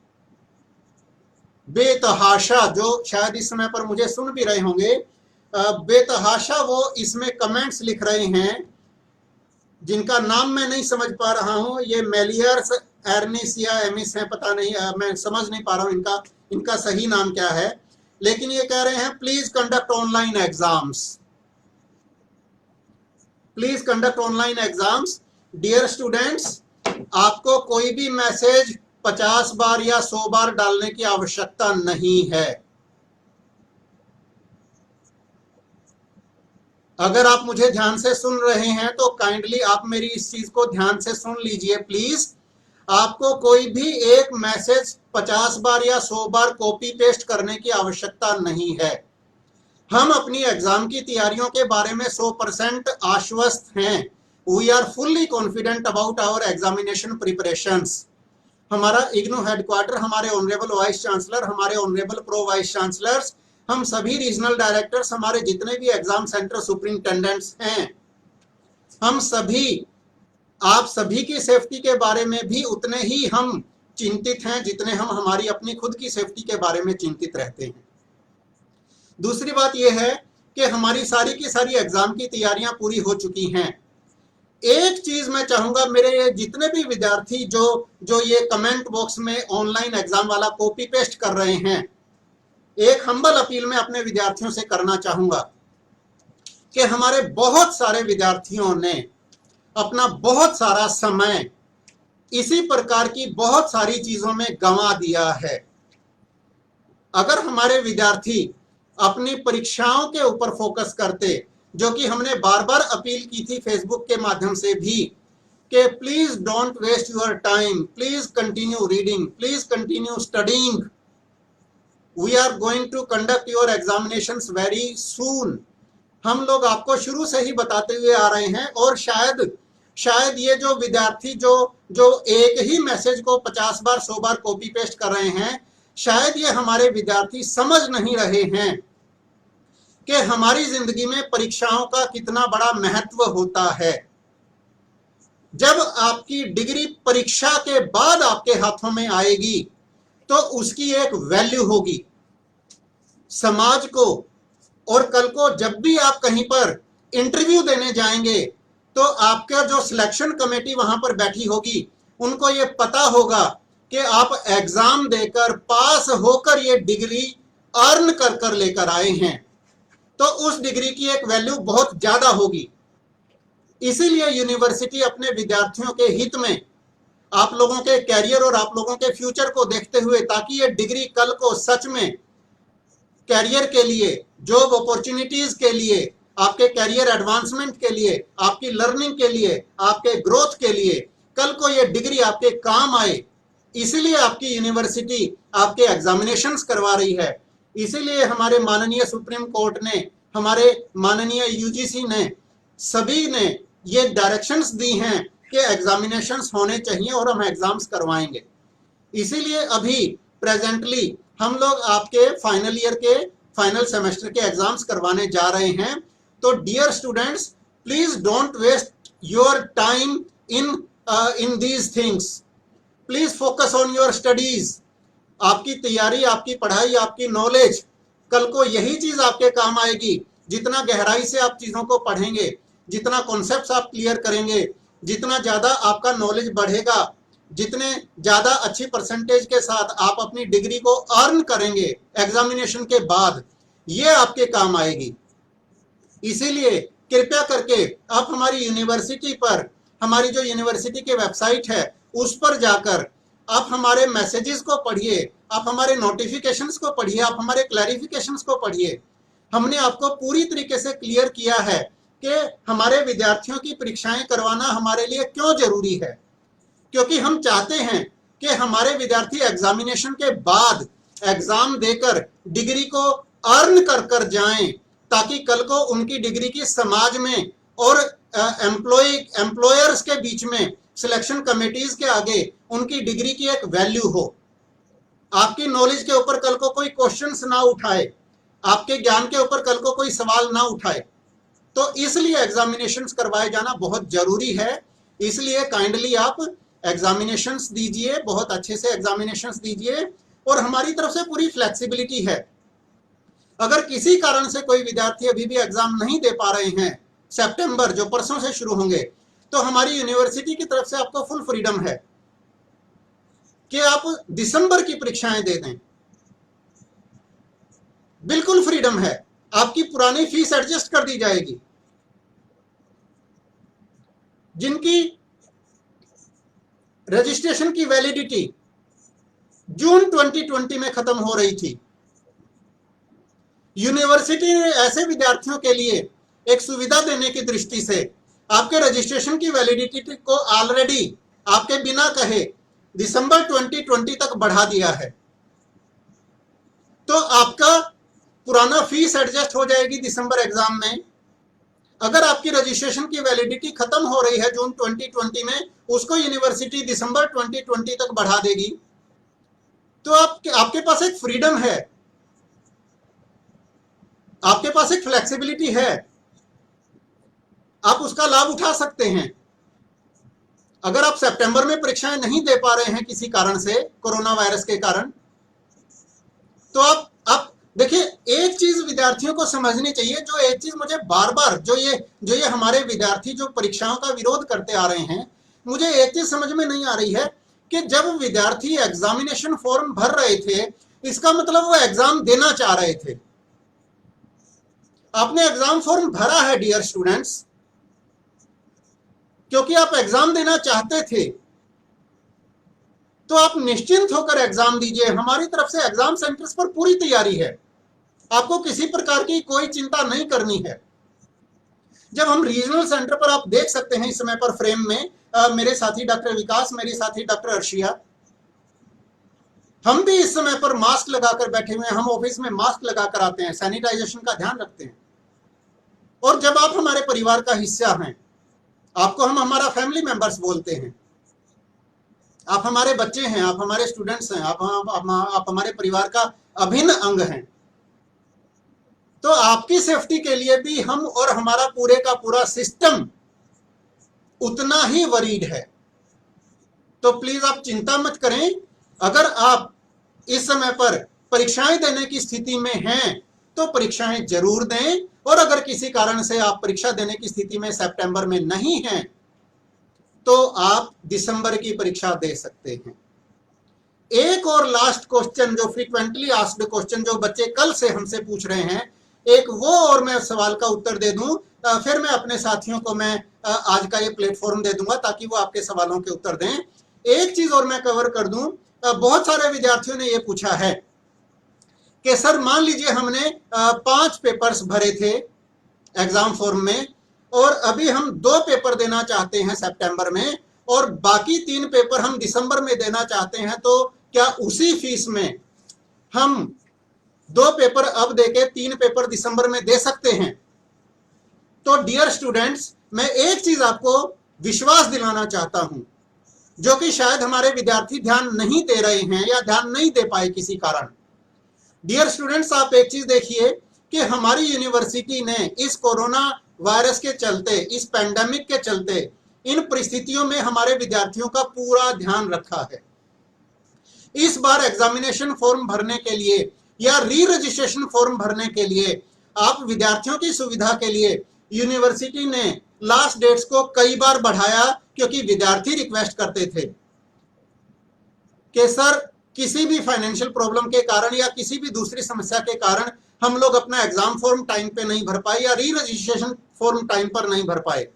जो शायद इस समय पर मुझे सुन भी रहे होंगे, बेतहाशा वो इसमें कमेंट्स लिख रहे हैं जिनका नाम मैं नहीं समझ पा रहा हूं। ये मेलियर्स एर्निस या एमिस है, पता नहीं, मैं समझ नहीं पा रहा हूं इनका सही नाम क्या है, लेकिन ये कह रहे हैं please conduct online exams, please conduct online exams. Dear students, आपको कोई भी मैसेज 50 बार या 100 बार डालने की आवश्यकता नहीं है। अगर आप मुझे ध्यान से सुन रहे हैं तो काइंडली आप मेरी इस चीज को ध्यान से सुन लीजिए प्लीज। आपको कोई भी एक मैसेज 50 बार या 100 बार कॉपी पेस्ट करने की आवश्यकता नहीं है। हम अपनी एग्जाम की तैयारियों के बारे में 100% आश्वस्त हैं। We are fully confident about our examination preparations. हमारा इग्नू हेडक्वार्टर, हमारे ऑनरेबल वाइस चांसलर, हमारे ऑनरेबल प्रो वाइस चांसलर्स, हम सभी रीजनल डायरेक्टर्स, हमारे जितने भी एग्जाम सेंटर सुपरिंटेंडेंट्स हैं, हम सभी आप सभी की सेफ्टी के बारे में भी उतने ही हम चिंतित हैं जितने हम हमारी अपनी खुद की सेफ्टी के बारे में चिंतित रहते हैं। दूसरी बात यह है कि हमारी सारी की सारी एग्जाम की तैयारियां पूरी हो चुकी हैं। एक चीज मैं चाहूंगा, मेरे जितने भी विद्यार्थी जो ये कमेंट बॉक्स में ऑनलाइन एग्जाम वाला कॉपी पेस्ट कर रहे हैं, एक हम्बल अपील मैं अपने विद्यार्थियों से करना चाहूंगा कि हमारे बहुत सारे विद्यार्थियों ने अपना बहुत सारा समय इसी प्रकार की बहुत सारी चीजों में गंवा दिया है। अगर हमारे विद्यार्थी अपनी परीक्षाओं के ऊपर फोकस करते, जो कि हमने बार बार अपील की थी फेसबुक के माध्यम से भी, कि please don't waste your time, please continue reading, please continue studying, we are going to conduct your examinations very soon. हम लोग आपको शुरू से ही बताते हुए आ रहे हैं, और शायद ये जो विद्यार्थी जो एक ही मैसेज को 50 बार 100 बार कॉपी पेस्ट कर रहे हैं, शायद ये हमारे विद्यार्थी समझ नहीं रहे हैं कि हमारी जिंदगी में परीक्षाओं का कितना बड़ा महत्व होता है। जब आपकी डिग्री परीक्षा के बाद आपके हाथों में आएगी तो उसकी एक वैल्यू होगी समाज को, और कल को जब भी आप कहीं पर इंटरव्यू देने जाएंगे तो आपका जो सिलेक्शन कमेटी वहां पर बैठी होगी, उनको ये पता होगा कि आप एग्जाम देकर पास होकर ये डिग्री अर्न कर लेकर आए हैं, तो उस डिग्री की एक वैल्यू बहुत ज्यादा होगी। इसीलिए यूनिवर्सिटी अपने विद्यार्थियों के हित में, आप लोगों के कैरियर और आप लोगों के फ्यूचर को देखते हुए, ताकि ये डिग्री कल को सच में कैरियर के लिए, जॉब अपॉर्चुनिटीज के लिए, आपके कैरियर एडवांसमेंट के लिए, आपकी लर्निंग के लिए, आपके ग्रोथ के लिए, कल को ये डिग्री आपके काम आए। इसीलिए आपकी यूनिवर्सिटी आपके एग्जामिनेशंस करवा रही है। इसीलिए हमारे माननीय सुप्रीम कोर्ट ने, हमारे माननीय यूजीसी ने, सभी ने ये डायरेक्शंस दी हैं कि एग्जामिनेशंस होने चाहिए और हम एग्जाम्स करवाएंगे। इसीलिए अभी प्रेजेंटली हम लोग आपके फाइनल ईयर के फाइनल सेमेस्टर के एग्जाम्स करवाने जा रहे हैं। तो dear students, please don't waste your time in these things, please focus on your studies. आपकी तैयारी, आपकी पढ़ाई, आपकी नॉलेज, कल को यही चीज आपके काम आएगी। जितना गहराई से आप चीजों को पढ़ेंगे, जितना कॉन्सेप्ट्स आप क्लियर करेंगे, जितना ज्यादा आपका नॉलेज बढ़ेगा, जितने ज्यादा अच्छी परसेंटेज के साथ आप अपनी डिग्री को अर्न करेंगे एग्जामिनेशन के बाद, ये आपके काम आएगी। इसीलिए कृपया करके आप हमारी यूनिवर्सिटी पर, हमारी जो यूनिवर्सिटी की वेबसाइट है उस पर जाकर आप हमारे मैसेजेस को पढ़िए, आप हमारे नोटिफिकेशंस को पढ़िए, आप हमारे क्लैरिफिकेशंस को पढ़िए। हमने आपको पूरी तरीके से क्लियर किया है कि हमारे विद्यार्थियों की परीक्षाएं करवाना हमारे लिए क्यों जरूरी है। क्योंकि हम चाहते हैं कि हमारे विद्यार्थी एग्जामिनेशन के बाद एग्जाम देकर डिग्री को अर्न कर जाएं, ताकि कल को उनकी डिग्री की समाज में और एम्प्लॉयर्स के बीच में, सिलेक्शन कमेटीज के आगे उनकी डिग्री की एक वैल्यू हो। आपकी नॉलेज के ऊपर कल को कोई क्वेश्चंस ना उठाए, आपके ज्ञान के ऊपर कल को कोई सवाल ना उठाए। तो इसलिए एग्जामिनेशंस करवाए जाना बहुत जरूरी है। इसलिए काइंडली आप एग्जामिनेशंस दीजिए, बहुत अच्छे से एग्जामिनेशंस दीजिए, और हमारी तरफ से पूरी फ्लेक्सिबिलिटी है। अगर किसी कारण से कोई विद्यार्थी अभी भी एग्जाम नहीं दे पा रहे हैं, सितंबर जो परसों से शुरू होंगे, तो हमारी यूनिवर्सिटी की तरफ से आपको फुल फ्रीडम है कि आप दिसंबर की परीक्षाएं दे दें। बिल्कुल फ्रीडम है। आपकी पुरानी फीस एडजस्ट कर दी जाएगी। जिनकी रजिस्ट्रेशन की वैलिडिटी जून 2020 में खत्म हो रही थी। यूनिवर्सिटी ने ऐसे विद्यार्थियों के लिए एक सुविधा देने की दृष्टि से आपके रजिस्ट्रेशन की वैलिडिटी को ऑलरेडी आपके बिना कहे दिसंबर 2020 तक बढ़ा दिया है। तो आपका पुराना फीस एडजस्ट हो जाएगी दिसंबर एग्जाम में। अगर आपकी रजिस्ट्रेशन की वैलिडिटी खत्म हो रही है जून 2020 में, उसको यूनिवर्सिटी दिसंबर 2020 तक बढ़ा देगी। तो आपके पास एक फ्रीडम है, आपके पास एक फ्लेक्सिबिलिटी है, आप उसका लाभ उठा सकते हैं। अगर आप सितंबर में परीक्षाएं नहीं दे पा रहे हैं किसी कारण से, कोरोना वायरस के कारण, तो आप देखिए, एक चीज विद्यार्थियों को समझनी चाहिए, जो एक चीज मुझे बार बार जो ये हमारे विद्यार्थी जो परीक्षाओं का विरोध करते आ रहे हैं, मुझे एक चीज समझ में नहीं आ रही है कि जब विद्यार्थी एग्जामिनेशन फॉर्म भर रहे थे, इसका मतलब वो एग्जाम देना चाह रहे थे। आपने एग्जाम फॉर्म भरा है डियर स्टूडेंट्स, क्योंकि आप एग्जाम देना चाहते थे, तो आप निश्चिंत होकर एग्जाम दीजिए। हमारी तरफ से एग्जाम सेंटर्स पर पूरी तैयारी है, आपको किसी प्रकार की कोई चिंता नहीं करनी है। जब हम रीजनल सेंटर पर, आप देख सकते हैं इस समय पर फ्रेम में मेरे साथी डॉक्टर विकास, मेरी साथी डॉक्टर अर्शिया, हम भी इस समय पर मास्क लगाकर बैठे हुए हैं। हम ऑफिस में मास्क लगाकर आते हैं, सैनिटाइजेशन का ध्यान रखते हैं। और जब आप हमारे परिवार का हिस्सा हैं, आपको हम हमारा फैमिली मेंबर्स बोलते हैं, आप हमारे बच्चे हैं, आप हमारे स्टूडेंट्स हैं, आप हमारे परिवार का अभिन्न अंग हैं, तो आपकी सेफ्टी के लिए भी हम और हमारा पूरे का पूरा सिस्टम उतना ही वरीड है। तो प्लीज आप चिंता मत करें। अगर आप इस समय पर परीक्षाएं देने की स्थिति में हैं, तो परीक्षाएं जरूर दें, और अगर किसी कारण से आप परीक्षा देने की स्थिति में सितंबर में नहीं हैं, तो आप दिसंबर की परीक्षा दे सकते हैं। एक और लास्ट क्वेश्चन, जो फ्रीक्वेंटली आस्क्ड क्वेश्चन, जो बच्चे कल से हमसे पूछ रहे हैं, एक वो और मैं सवाल का उत्तर दे दूं, फिर मैं अपने साथियों को मैं आज का ये प्लेटफॉर्म दे दूंगा ताकि वो आपके सवालों के उत्तर दें। एक चीज और मैं कवर कर दूं, बहुत सारे विद्यार्थियों ने ये पूछा है कि सर मान लीजिए हमने 5 पेपर्स भरे थे एग्जाम फॉर्म में, और अभी हम 2 पेपर देना चाहते हैं सितंबर में, और बाकी 3 पेपर हम दिसंबर में देना चाहते हैं, तो क्या उसी फीस में हम 2 पेपर अब देके 3 पेपर दिसंबर में दे सकते हैं? तो डियर स्टूडेंट्स, मैं एक चीज आपको विश्वास दिलाना चाहता हूं, जो कि शायद हमारे विद्यार्थी ध्यान नहीं दे रहे हैं या ध्यान नहीं दे पाए किसी कारण। डियर स्टूडेंट्स, आप एक चीज देखिए कि हमारी यूनिवर्सिटी ने इस कोरोना वायरस के चलते, इस पैंडेमिक के चलते, इन परिस्थितियों में हमारे विद्यार्थियों का पूरा ध्यान रखा है। इस बार एग्जामिनेशन फॉर्म भरने के लिए या री रजिस्ट्रेशन फॉर्म भरने के लिए, आप विद्यार्थियों की सुविधा के लिए यूनिवर्सिटी ने लास्ट डेट्स को कई बार बढ़ाया, क्योंकि विद्यार्थी रिक्वेस्ट करते थे कि सर किसी भी फाइनेंशियल प्रॉब्लम के कारण या किसी भी दूसरी समस्या के कारण हम लोग अपना एग्जाम फॉर्म टाइम पे नहीं भर पाए या री रजिस्ट्रेशन फॉर्म टाइम पर नहीं भर पाए।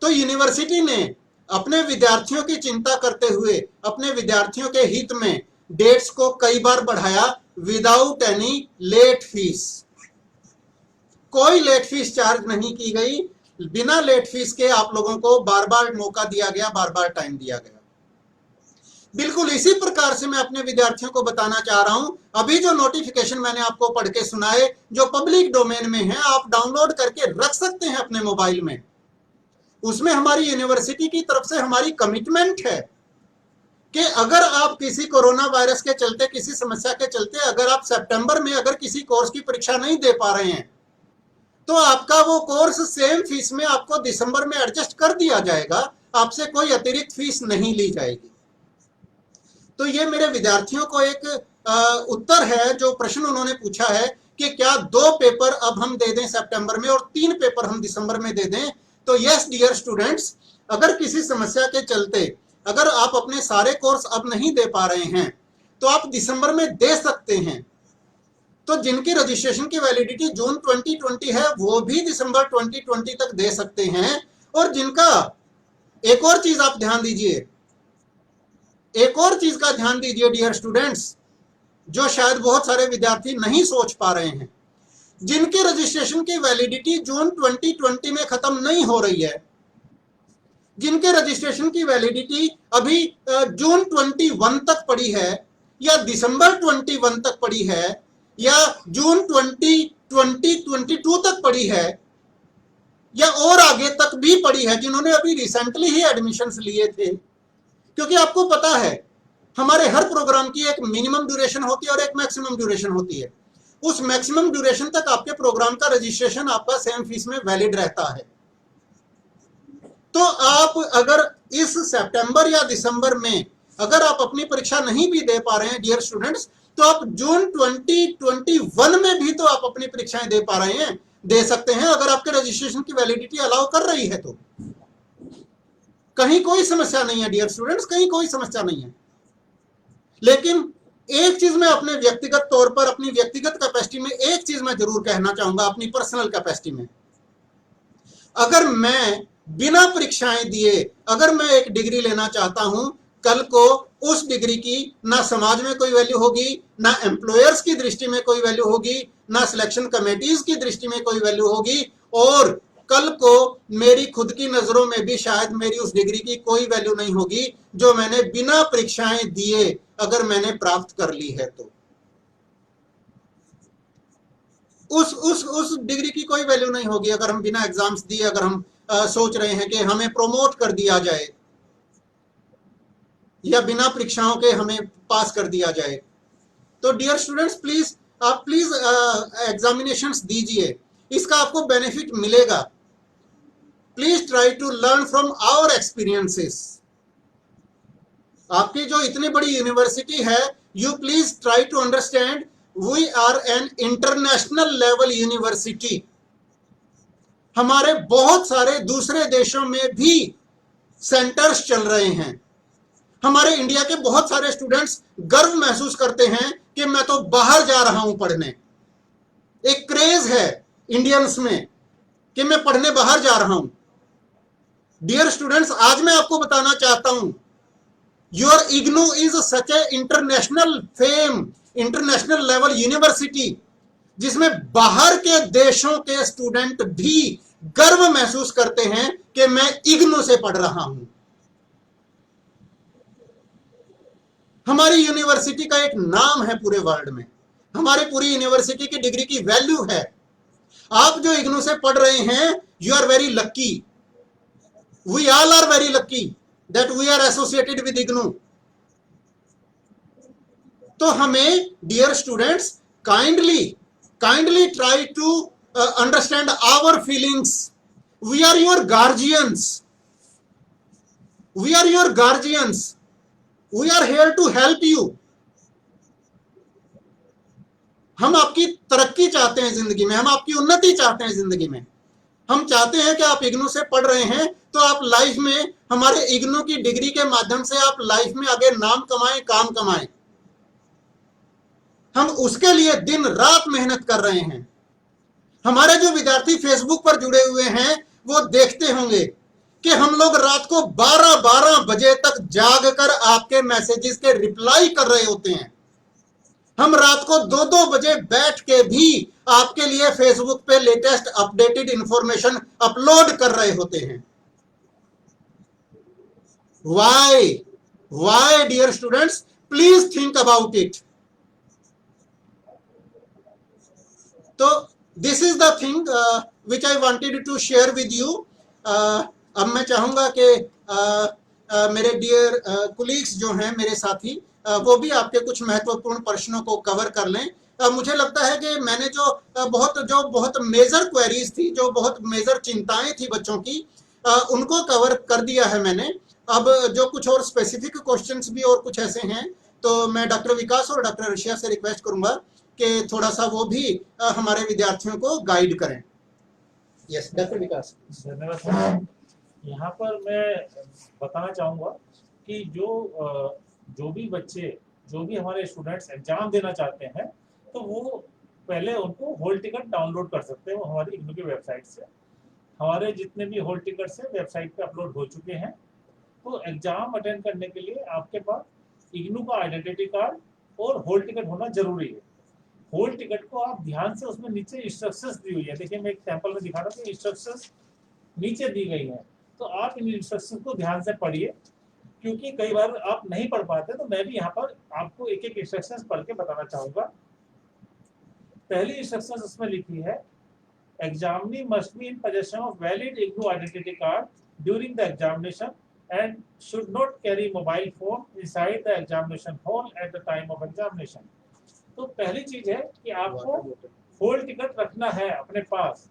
तो यूनिवर्सिटी ने अपने विद्यार्थियों की चिंता करते हुए, अपने विद्यार्थियों के हित में डेट्स को कई बार बढ़ाया, विदाउट एनी लेट फीस। कोई लेट फीस चार्ज नहीं की गई, बिना लेट फीस के आप लोगों को बार बार मौका दिया गया, बार बार टाइम दिया गया। बिल्कुल इसी प्रकार से मैं अपने विद्यार्थियों को बताना चाह रहा हूं, अभी जो नोटिफिकेशन मैंने आपको पढ़ के सुनाए, जो पब्लिक डोमेन में है, आप डाउनलोड करके रख सकते हैं अपने मोबाइल में। उसमें हमारी यूनिवर्सिटी की तरफ से हमारी कमिटमेंट है कि अगर आप किसी कोरोना वायरस के चलते, किसी समस्या के चलते, अगर आप सितंबर में अगर किसी कोर्स की परीक्षा नहीं दे पा रहे हैं, तो आपका वो कोर्स सेम फीस में आपको दिसंबर में एडजस्ट कर दिया जाएगा, आपसे कोई अतिरिक्त फीस नहीं ली जाएगी। तो ये मेरे विद्यार्थियों को एक उत्तर है, जो प्रश्न उन्होंने पूछा है कि क्या 2 पेपर अब हम दे दें सितंबर में और 3 पेपर हम दिसंबर में दे दें। तो यस डियर स्टूडेंट्स, अगर किसी समस्या के चलते अगर आप अपने सारे कोर्स अब नहीं दे पा रहे हैं, तो आप दिसंबर में दे सकते हैं। तो जिनकी रजिस्ट्रेशन की वैलिडिटी जून 2020 है, वो भी दिसंबर 2020 तक दे सकते हैं। और जिनका, एक और चीज आप ध्यान दीजिए एक और चीज का ध्यान दीजिए डियर स्टूडेंट्स, जो शायद बहुत सारे विद्यार्थी नहीं सोच पा रहे हैं। जिनके रजिस्ट्रेशन की वैलिडिटी जून 2020 में खत्म नहीं हो रही है, जिनके रजिस्ट्रेशन की वैलिडिटी अभी जून 21 तक पड़ी है, या दिसंबर 21 तक पड़ी है, या जून 2022 तक पड़ी है, या और आगे तक भी पड़ी है, जिन्होंने अभी रिसेंटली ही एडमिशन्स लिए थे। क्योंकि आपको पता है हमारे हर प्रोग्राम की एक मिनिमम ड्यूरेशन होती है और एक मैक्सिमम ड्यूरेशन होती है। उस मैक्सिमम ड्यूरेशन तक आपके प्रोग्राम का रजिस्ट्रेशन आपका सेम फीस में वैलिड रहता है। तो आप अगर इस सितंबर या दिसंबर में अगर आप अपनी परीक्षा नहीं भी दे पा रहे हैं डियर स्टूडेंट्स, तो आप जून 2021 में भी तो आप अपनी परीक्षाएं दे पा रहे हैं, दे सकते हैं, अगर आपके रजिस्ट्रेशन की वैलिडिटी अलाउ कर रही है तो। कहीं कोई समस्या नहीं है डियर स्टूडेंट्स, कहीं कोई समस्या नहीं है। लेकिन एक चीज मैं अपने व्यक्तिगत तौर पर, अपनी व्यक्तिगत कैपेसिटी में एक चीज मैं जरूर कहना चाहूंगा, अपनी पर्सनल कैपेसिटी में, अगर मैं बिना परीक्षाएं दिए अगर मैं एक डिग्री लेना चाहता हूं, कल को उस डिग्री की ना समाज में कोई वैल्यू होगी, ना एम्प्लॉयर्स की दृष्टि में कोई वैल्यू होगी, ना सिलेक्शन कमेटीज की दृष्टि में कोई वैल्यू होगी, और कल को मेरी खुद की नजरों में भी शायद मेरी उस डिग्री की कोई वैल्यू नहीं होगी जो मैंने बिना परीक्षाएं दिए अगर मैंने प्राप्त कर ली है। तो उस डिग्री की कोई वैल्यू नहीं होगी अगर हम बिना एग्जाम्स दिए, अगर हम सोच रहे हैं कि हमें प्रमोट कर दिया जाए या बिना परीक्षाओं के हमें पास कर दिया जाए। तो डियर स्टूडेंट्स प्लीज, आप प्लीज एग्जामिनेशंस दीजिए, इसका आपको बेनिफिट मिलेगा। Please try to learn from our experiences. आपकी जो इतनी बड़ी यूनिवर्सिटी है, you please try to understand we are an international level university. हमारे बहुत सारे दूसरे देशों में भी सेंटर्स चल रहे हैं। हमारे इंडिया के बहुत सारे स्टूडेंट्स गर्व महसूस करते हैं कि मैं तो बाहर जा रहा हूं पढ़ने। एक क्रेज है इंडियंस में कि मैं पढ़ने बाहर जा रहा हूं। डियर स्टूडेंट्स, आज मैं आपको बताना चाहता हूं, your IGNOU is such A international fame, international level university, जिसमें बाहर के देशों के स्टूडेंट भी गर्व महसूस करते हैं कि मैं इग्नू से पढ़ रहा हूं। हमारी यूनिवर्सिटी का एक नाम है पूरे वर्ल्ड में, हमारी पूरी यूनिवर्सिटी की डिग्री की वैल्यू है। आप जो इग्नू से पढ़ रहे हैं, you are very lucky, we all are very lucky that we are associated with IGNOU. तो हमें dear students kindly try to understand our feelings. We are your guardians, we are your guardians, we are here to help you. हम आपकी तरक्की चाहते हैं जिंदगी में, हम आपकी उन्नति चाहते हैं जिंदगी में। हम चाहते हैं कि आप इग्नू से पढ़ रहे हैं तो आप लाइफ में हमारे इग्नू की डिग्री के माध्यम से आप लाइफ में आगे नाम कमाएं, काम कमाएं। हम उसके लिए दिन रात मेहनत कर रहे हैं। हमारे जो विद्यार्थी फेसबुक पर जुड़े हुए हैं वो देखते होंगे कि हम लोग रात को 12-12 बजे तक जाग कर आपके मैसेजेस के रिप्लाई कर रहे होते हैं। हम रात को 2-2 बजे बैठ के भी आपके लिए फेसबुक पे लेटेस्ट अपडेटेड इंफॉर्मेशन अपलोड कर रहे होते हैं। Why dear students, please think about it. तो this is the thing which I wanted to share with you. अब मैं चाहूंगा कि मेरे डियर कुलीग्स जो हैं, मेरे साथी, वो भी आपके कुछ महत्वपूर्ण प्रश्नों को कवर कर लें। मुझे लगता है कि मैंने जो बहुत मेजर क्वेरीज थी, जो बहुत मेजर चिंताएं थी बच्चों की, उनको कवर कर दिया है मैंने। अब जो कुछ और स्पेसिफिक क्वेश्चंस भी और कुछ ऐसे हैं, तो मैं डॉक्टर विकास और डॉक्टर अर्शिया से रिक्वेस्ट करूंगा कि थोड़ा सा वो भी हमारे विद्यार्थियों को गाइड करें। यस डॉक्टर विकास। धन्यवाद। यहाँ पर मैं बताना चाहूँगा कि जो भी बच्चे, जो भी हमारे स्टूडेंट्स एग्जाम देना चाहते हैं, तो वो पहले उनको हॉल टिकट डाउनलोड कर सकते हैं हमारी इग्नू की वेबसाइट से। हमारे जितने भी हॉल टिकट्स हैं वेबसाइट पे अपलोड हो चुके हैं। तो एग्जाम अटेंड करने के लिए आपके पास इग्नू का आइडेंटिटी कार्ड और हॉल टिकट होना जरूरी है। हॉल टिकट को आप ध्यान से, उसमें नीचे इंस्ट्रक्शंस दी हुई है, देखिए मैं एक सैंपल में दिखा रहा हूँ, इंस्ट्रक्शंस नीचे दी गई हैं, तो आप इन इंस्ट्रक्शंस को ध्यान से पढ़िए, क्योंकि कई बार आप नहीं पढ़ पाते, तो मैं भी यहाँ पर आपको एक एक इंस्ट्रक्शंस पढ़ के बताना चाहूंगा। पहली इंस्ट्रक्शंस उसमें लिखी है, examinee must be in possession of valid IGNOU identity card during the examination and should not carry mobile phone inside the examination hall at the time of examination। तो पहली चीज है कि आपको हॉल टिकट रखना है अपने पास।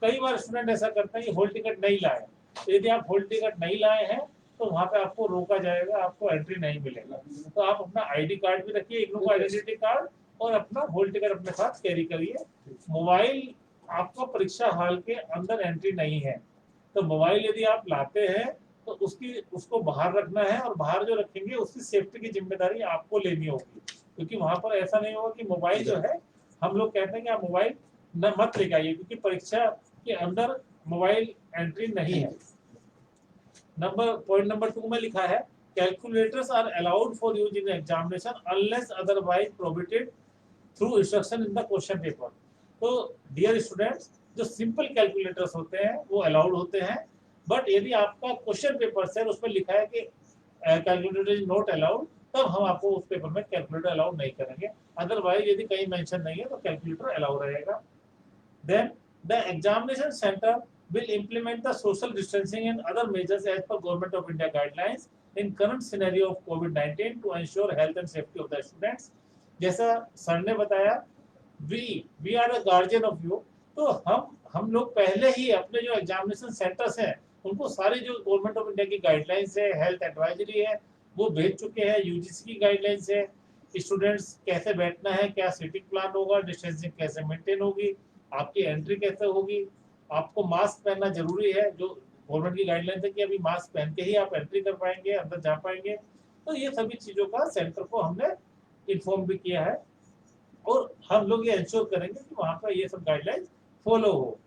कई बार स्टूडेंट ऐसा करते हैं कि हॉल टिकट नहीं लाए, तो यदि आप हॉल टिकट नहीं लाए हैं तो वहां पे आपको रोका जाएगा, आपको एंट्री नहीं मिलेगा। तो आप अपना आईडी कार्ड भी रखिए, इग्नू का आइडेंटिटी कार्ड, और अपना हॉल टिकट अपने साथ कैरी करिए। मोबाइल आपका परीक्षा हॉल के अंदर एंट्री नहीं है, तो मोबाइल यदि आप लाते हैं तो उसको बाहर रखना है, और बाहर जो रखेंगे उसकी सेफ्टी की जिम्मेदारी आपको लेनी होगी, क्योंकि वहां पर ऐसा नहीं होगा कि मोबाइल जो है, हम लोग कहते हैं कि आप मोबाइल न मत लेके आइए, क्योंकि परीक्षा के अंदर मोबाइल एंट्री नहीं है। पॉइंट नंबर 2 में लिखा है, calculators are allowed for use in examination unless otherwise prohibited through instruction in the question paper. तो डियर स्टूडेंट्स, जो सिंपल कैलकुलेटर्स होते हैं वो अलाउड होते हैं, बट यदि आपका क्वेश्चन पेपर से उस पर लिखा है कि कैलकुलेटर इज नॉट अलाउड, तब हम आपको उस पेपर में कैलकुलेटर अलाउड नहीं करेंगे। अदरवाइज यदि कहीं मेंशन नहीं है तो कैलकुलेटर अलाउड रहेगा। Then the examination centre will implement the social distancing and other measures as per Government of India guidelines in current scenario of COVID-19 to ensure health and safety of the students। जैसा sir ने बताया, we are the guardian of you, तो हम लोग पहले ही अपने जो examination centres हैं उनको सारी जो गवर्नमेंट ऑफ इंडिया की गाइडलाइंस है, हेल्थ एडवाइजरी है, वो भेज चुके हैं। यूजीसी की गाइडलाइंस है, स्टूडेंट्स कैसे बैठना है, क्या सीटिंग प्लान होगा, डिस्टेंसिंग कैसे मेंटेन होगी, आपकी एंट्री कैसे होगी, आपको मास्क पहनना जरूरी है, जो गवर्नमेंट की गाइडलाइंस है कि अभी मास्क पहन के ही आप एंट्री कर पाएंगे, अंदर जा पाएंगे। तो ये सभी चीजों का सेंटर को हमने इन्फॉर्म भी किया है, और हम लोग ये इंश्योर करेंगे कि वहां पर ये सब गाइडलाइंस फॉलो हो।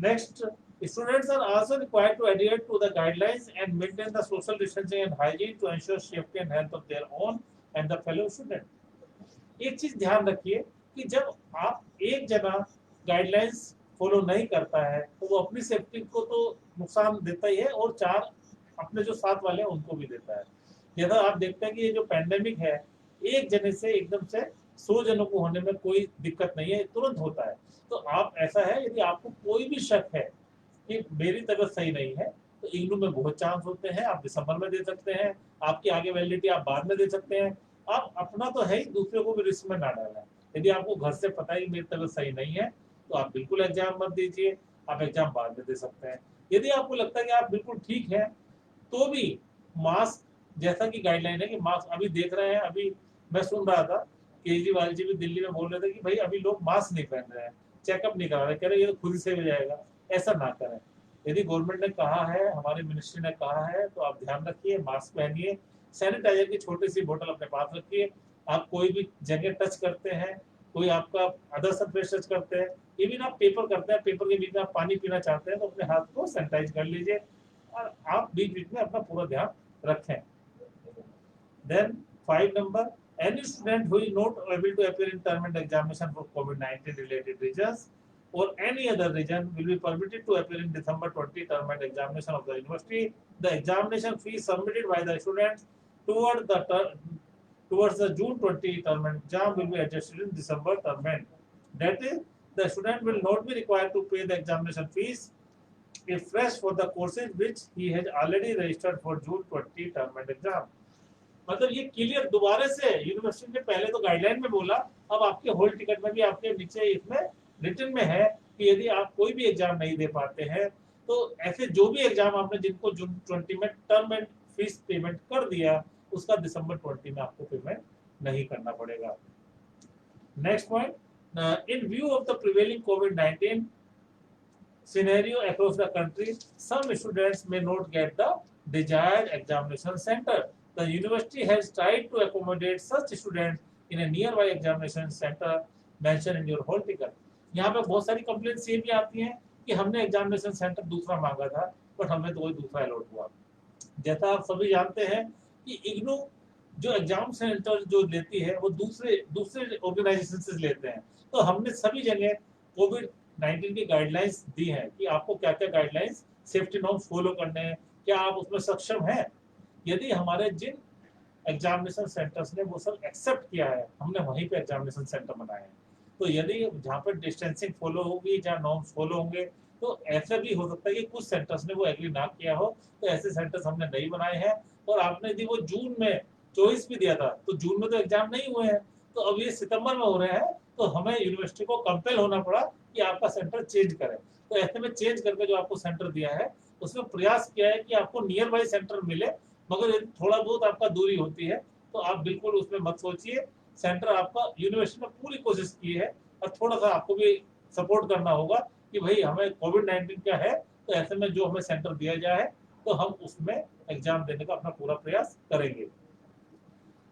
Next, students are also required to adhere to the guidelines and maintain the social distancing and hygiene to ensure safety and health of their own and the fellow student. एक चीज ध्यान रखिए कि जब आप एक जना गाइडलाइंस फॉलो नहीं करता है तो वो अपनी सेफ्टी को तो नुकसान देता ही है, और 4 अपने जो साथ वाले हैं उनको भी देता है। जैसा आप देखते हैं कि ये जो पैंडेमिक है, एक जने से एकदम से 100 जनों को होने में कोई दिक्कत नहीं है, तुरंत होता है। तो आप ऐसा है, यदि आपको कोई भी शक है कि मेरी तबीयत सही नहीं है, तो इग्नू में बहुत चांस होते हैं, आप दिसंबर में दे सकते हैं, आपकी आगे वैलिडिटी आप बाद में दे सकते हैं। आप अपना तो है ही, दूसरे को भी रिस्क में ना डालें। यदि आपको घर से पता है कि मेरी तबीयत सही नहीं है, तो आप बिल्कुल एग्जाम मत दीजिए, आप एग्जाम बाद में दे सकते हैं। यदि आपको लगता है कि आप बिल्कुल ठीक है, तो भी मास्क, जैसा कि गाइडलाइन है कि मास्क अभी देख रहे हैं, अभी मैं सुन रहा था केजरीवाल जी भी दिल्ली में बोल रहे थे कि भाई अभी लोग मास्क नहीं पहन रहे हैं, चेकअप नहीं करा रहे, कह रहे ये तो खुद से हो जाएगा। ऐसा ना करें। यदि गवर्नमेंट ने कहा है, हमारे मिनिस्ट्री ने कहा है, तो आप ध्यान रखिए, मास्क पहनिए, सैनिटाइजर की छोटी सी बोतल अपने पास रखिए। आप कोई भी जगह टच करते हैं, कोई आपका अदर सरफेस टच करते हैं, इवन आप पेपर करते हैं, पेपर के बीच में आप पानी पीना चाहते हैं, तो अपने हाथ को सैनिटाइज कर लीजिए, और आप बीच बीच में अपना पूरा ध्यान रखें। Then 5 number, any student who is not able to appear in term and examination for COVID-19 related reasons or any other reason will be permitted to appear in December 20 term and examination of the university. The examination fee submitted by the students towards the June 20 term and exam will be adjusted in December term end. That is, the student will not be required to pay the examination fees if fresh for the courses which he has already registered for June 20 term and exam. मतलब ये clear दोबारा से university ने पहले तो guideline में बोला, अब आपके हॉल टिकट में भी आपके नीचे इसमें रिटन में है कि यदि आप कोई भी एग्जाम नहीं दे पाते हैं, तो ऐसे जो भी एग्जाम आपने जिनको जून 20 में टर्म एंड फीस पेमेंट कर दिया, उसका दिसंबर 20 में आपको पेमेंट नहीं करना पड़ेगा। Next point, in view of the prevailing covid scenario across the country, some students may not get the desired examination center. The university has tried to accommodate such students in a nearby examination center mentioned in your hall ticket. यहाँ पे बहुत सारी complaints ये भी आती हैं कि हमने एग्जामिनेशन सेंटर दूसरा मांगा था, बट हमें तो वही दूसरा अलॉट हुआ। जैसा आप सभी जानते हैं कि इग्नू जो एग्जाम सेंटर जो लेती है वो दूसरे दूसरे ऑर्गेनाइजेशन से लेते हैं। तो हमने सभी जगह कोविड-19 की गाइडलाइंस दी है कि आपको क्या क्या गाइडलाइंस सेफ्टी नॉर्म्स फॉलो करने हैं, क्या आप उसमें सक्षम हैं। यदि हमारे जिन एग्जामिनेशन सेंटर्स ने वो सब एक्सेप्ट किया है, हमने वहीं पे एग्जामिनेशन सेंटर बनाए हैं। तो यदि जहाँ पर डिस्टेंसिंग फॉलो होगी, जहाँ नॉर्म्स फॉलो होंगे, तो ऐसा भी हो सकता है कि कुछ सेंटर्स ने वो एग्री ना किया हो, तो ऐसे सेंटर्स हमने नहीं बनाए हैं। और आपने यदि वो जून में चॉइस भी दिया था, तो जून में तो एग्जाम नहीं हुए हैं, तो अब ये सितंबर में हो रहे हैं, तो हमें यूनिवर्सिटी को कंपेल होना पड़ा कि आपका सेंटर चेंज करें। तो ऐसे में चेंज करके जो आपको सेंटर दिया है, उसमें प्रयास किया है कि आपको नियर बाई सेंटर मिले, मगर यदि थोड़ा बहुत आपका दूरी होती है तो आप बिल्कुल उसमें मत सोचिए। सेंटर आपका यूनिवर्सिटी ने पूरी कोशिश की है, और थोड़ा सा आपको भी सपोर्ट करना होगा कि भाई हमें कोविड-19 क्या है, तो ऐसे में जो हमें सेंटर दिया जाए तो हम उसमें एग्जाम देने का अपना पूरा प्रयास करेंगे।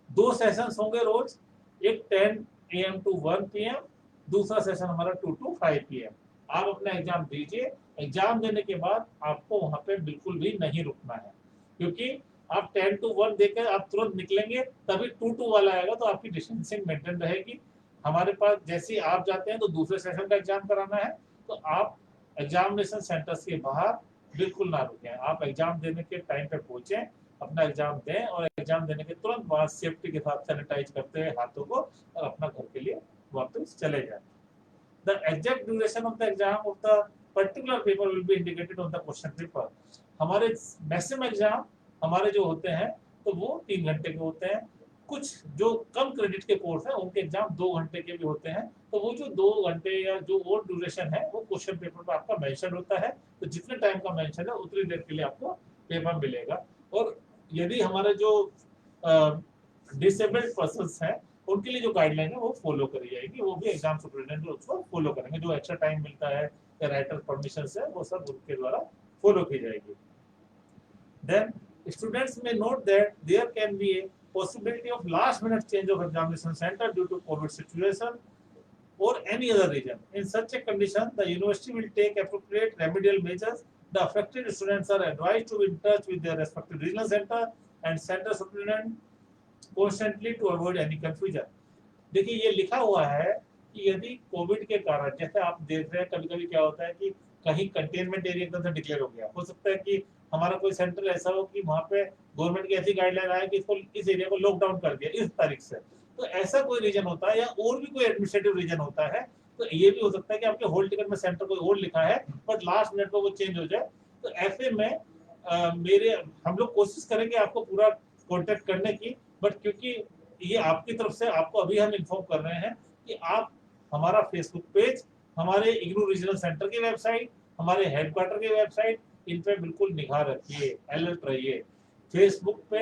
2 सेशंस होंगे रोज, एक 10 AM to 1 PM, दूसरा सेशन हमारा 2 to 5 PM। आप अपना एग्जाम दीजिए। एग्जाम देने के बाद आपको वहां पे बिल्कुल भी नहीं रुकना है, क्योंकि आप 10 to 1 देकर आप तुरंत निकलेंगे, तभी 2 to वाला आएगा तो आपकी डिस्टेंसिंग मेंटेन रहेगी। हमारे पास जैसे ही आप जाते हैं तो दूसरे सेशन का एग्जाम कराना है, तो आप एग्जामिनेशन सेंटर्स के बाहर बिल्कुल ना रुकें। आप एग्जाम देने के टाइम पे पहुंचे, अपना एग्जाम दें, और एग्जाम देने के तुरंत बाद सेफ्टी के साथ सैनिटाइज करते हुए हाथों को, और अपना घर के लिए वापस चले जाएं। The exact duration of the exam of the particular paper will be indicated on the question paper। हमारे मैक्सिमम एग्जाम हमारे जो होते हैं तो वो 3 घंटे के होते हैं। कुछ जो कम क्रेडिट के कोर्स हैं उनके एग्जाम 2 घंटे के भी होते हैं। तो वो जो 2 घंटे या जो और ड्यूरेशन है वो क्वेश्चन पेपर पर आपका मेंशन होता है। तो जितने टाइम का मेंशन है उतनी देर के लिए आपको पेपर मिलेगा। और यदि हमारे जो डिसेबल्ड पर्सन्स हैं उनके लिए जो गाइडलाइन है वो फॉलो करी जाएगी, वो भी एग्जाम सुपरिटेंडेंट उसको फॉलो करेंगे। जो एक्स्ट्रा टाइम मिलता है या राइटर परमिशन है वो सब उनके द्वारा फॉलो की जाएगी। Then students may note that there can be a possibility of last minute change of examination center due to COVID situation or any other reason. In such a condition, the university will take appropriate remedial measures. The affected students are advised to be in touch with their respective regional center and center superintendent constantly to avoid any confusion। देखिए ये लिखा हुआ है कि यदि Covid के कारण, जैसे आप देख रहे हैं कभी कभी क्या होता है कि कहीं कंटेनमेंट एरिया एकदम से डिक्लेयर हो गया, हो सकता है कि हमारा कोई सेंटर ऐसा हो कि वहां पे गवर्नमेंट की ऐसी गाइडलाइन आए कि इसको इस एरिया को लॉकडाउन कर दिया इस तारीख से। तो ऐसा कोई रीजन होता है या और भी कोई एडमिनिस्ट्रेटिव रीजन होता है, तो ये भी हो सकता है कि आपके होल टिकट में सेंटर कोई और लिखा है बट लास्ट मिनट पर वो चेंज हो जाए। तो ऐसे में हम लोग कोशिश करेंगे आपको पूरा कॉन्टेक्ट करने की, बट क्योंकि ये आपकी तरफ से आपको अभी हम इन्फॉर्म कर रहे हैं कि आप हमारा फेसबुक पेज, हमारे इग्नू रीजनल सेंटर की वेबसाइट, हमारे हेडक्वार्टर की वेबसाइट, इन पे बिल्कुल निगाह रखिए, अलर्ट रहिए। फेसबुक पे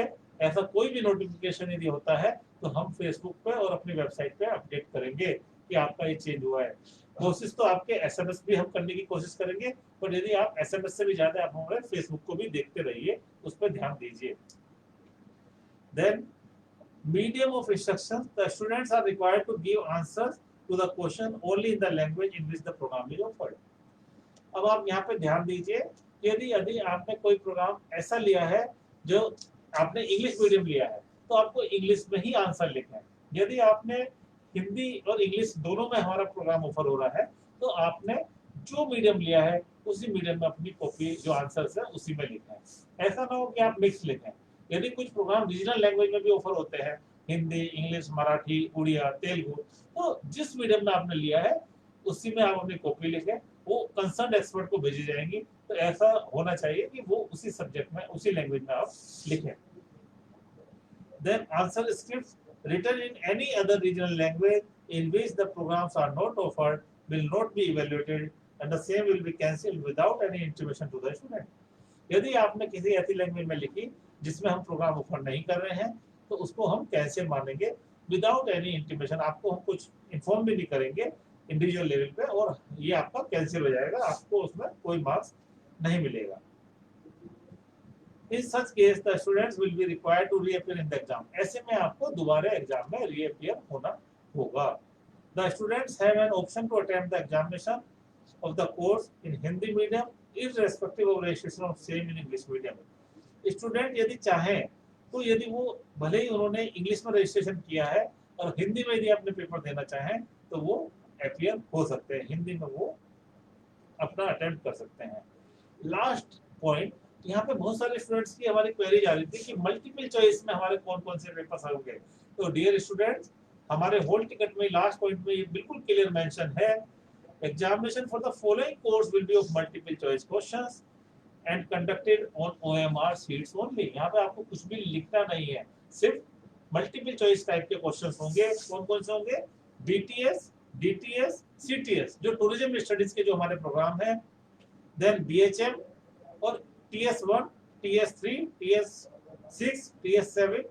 ऐसा कोई भी नोटिफिकेशन यदि होता है तो हम फेसबुक पे और अपनी वेबसाइट पे अपडेट करेंगे कि आपका ये चेंज हुआ है। कोशिश तो आपके एसएमएस भी हम करने की कोशिश करेंगे, पर यदि आप एसएमएस से भी ज्यादा आप हमारे फेसबुक को भी देखते रहिए, उस पर ध्यान दीजिए। Then medium of instruction, the students are required to give answers to the question only in the language in which the program is offered। अब आप यहाँ पे ध्यान दीजिए, यदि यदि आपने कोई प्रोग्राम ऐसा लिया है जो आपने इंग्लिश मीडियम लिया है तो आपको इंग्लिश में ही आंसर लिखना है। यदि आपने हिंदी और इंग्लिश दोनों में हमारा प्रोग्राम ऑफर हो रहा है तो आपने जो मीडियम लिया है उसी मीडियम में अपनी कॉपी जो आंसर्स है उसी में लिखना है। ऐसा ना हो कि आप मिक्स लिखें। यदि कुछ प्रोग्राम रीजनल लैंग्वेज में भी ऑफर होते हैं, हिंदी, इंग्लिश, मराठी, उड़िया, तेलुगु, तो जिस मीडियम में आपने लिया है उसी में आप अपनी कॉपी लिखें, वो कंसर्न एक्सपर्ट को भेजी जाएंगी। तो ऐसा होना चाहिए कि वो उसी सब्जेक्ट में उसी लैंग्वेज में आप लिखें। Then answer scripts written in any other regional language in which the programs are not offered will not be evaluated and the same will be cancelled without any intimation to the student। यदि आपने किसी ऐसी language में लिखी जिसमें हम programme offer नहीं कर रहे हैं तो उसको हम कैंसिल मानेंगे विदाउट एनी इंटीमेशन। आपको हम कुछ इन्फॉर्म भी नहीं करेंगे इंडिविजुअल लेवल पे, और ये आपका कैंसिल हो जाएगा, आपको उसमें कोई मार्क्स नहीं मिलेगा। In such case, the students will be required to reappear in the exam। ऐसे में आपको दोबारा एग्जाम में reappear होना होगा। The students have an option to attempt the examination of the course in Hindi medium irrespective of registration of same in English medium। Student यदि चाहें तो यदि वो भले ही उन्होंने इंग्लिश में रजिस्ट्रेशन किया है और हिंदी में यदि अपने पेपर देना चाहें तो वो अपीयर हो सकते हैं, हिंदी में वो अपना अटेम्प्ट कर सकते हैं। लास्ट पॉइंट, यहाँ पे बहुत सारे स्टूडेंट्स की हमारी क्वेरी आ रही थी कि मल्टीपल चॉइस में हमारे कौन कौन से पेपर्स होंगे। तो डियर स्टूडेंट्स, हमारे हॉल टिकट में लास्ट पॉइंट में ये बिल्कुल क्लियर मेंशन है, examination for the following course will be of multiple choice questions and conducted on OMR sheets only. यहाँ पे आपको कुछ भी लिखना नहीं है, सिर्फ मल्टीपल चॉइस टाइप के क्वेश्चंस होंगे। कौन कौन से होंगे? BTS, DTS, CTS जो टूरिज्म स्टडीज के जो हमारे प्रोग्राम है, देन BHM और TS1, TS3, TS6, TS7।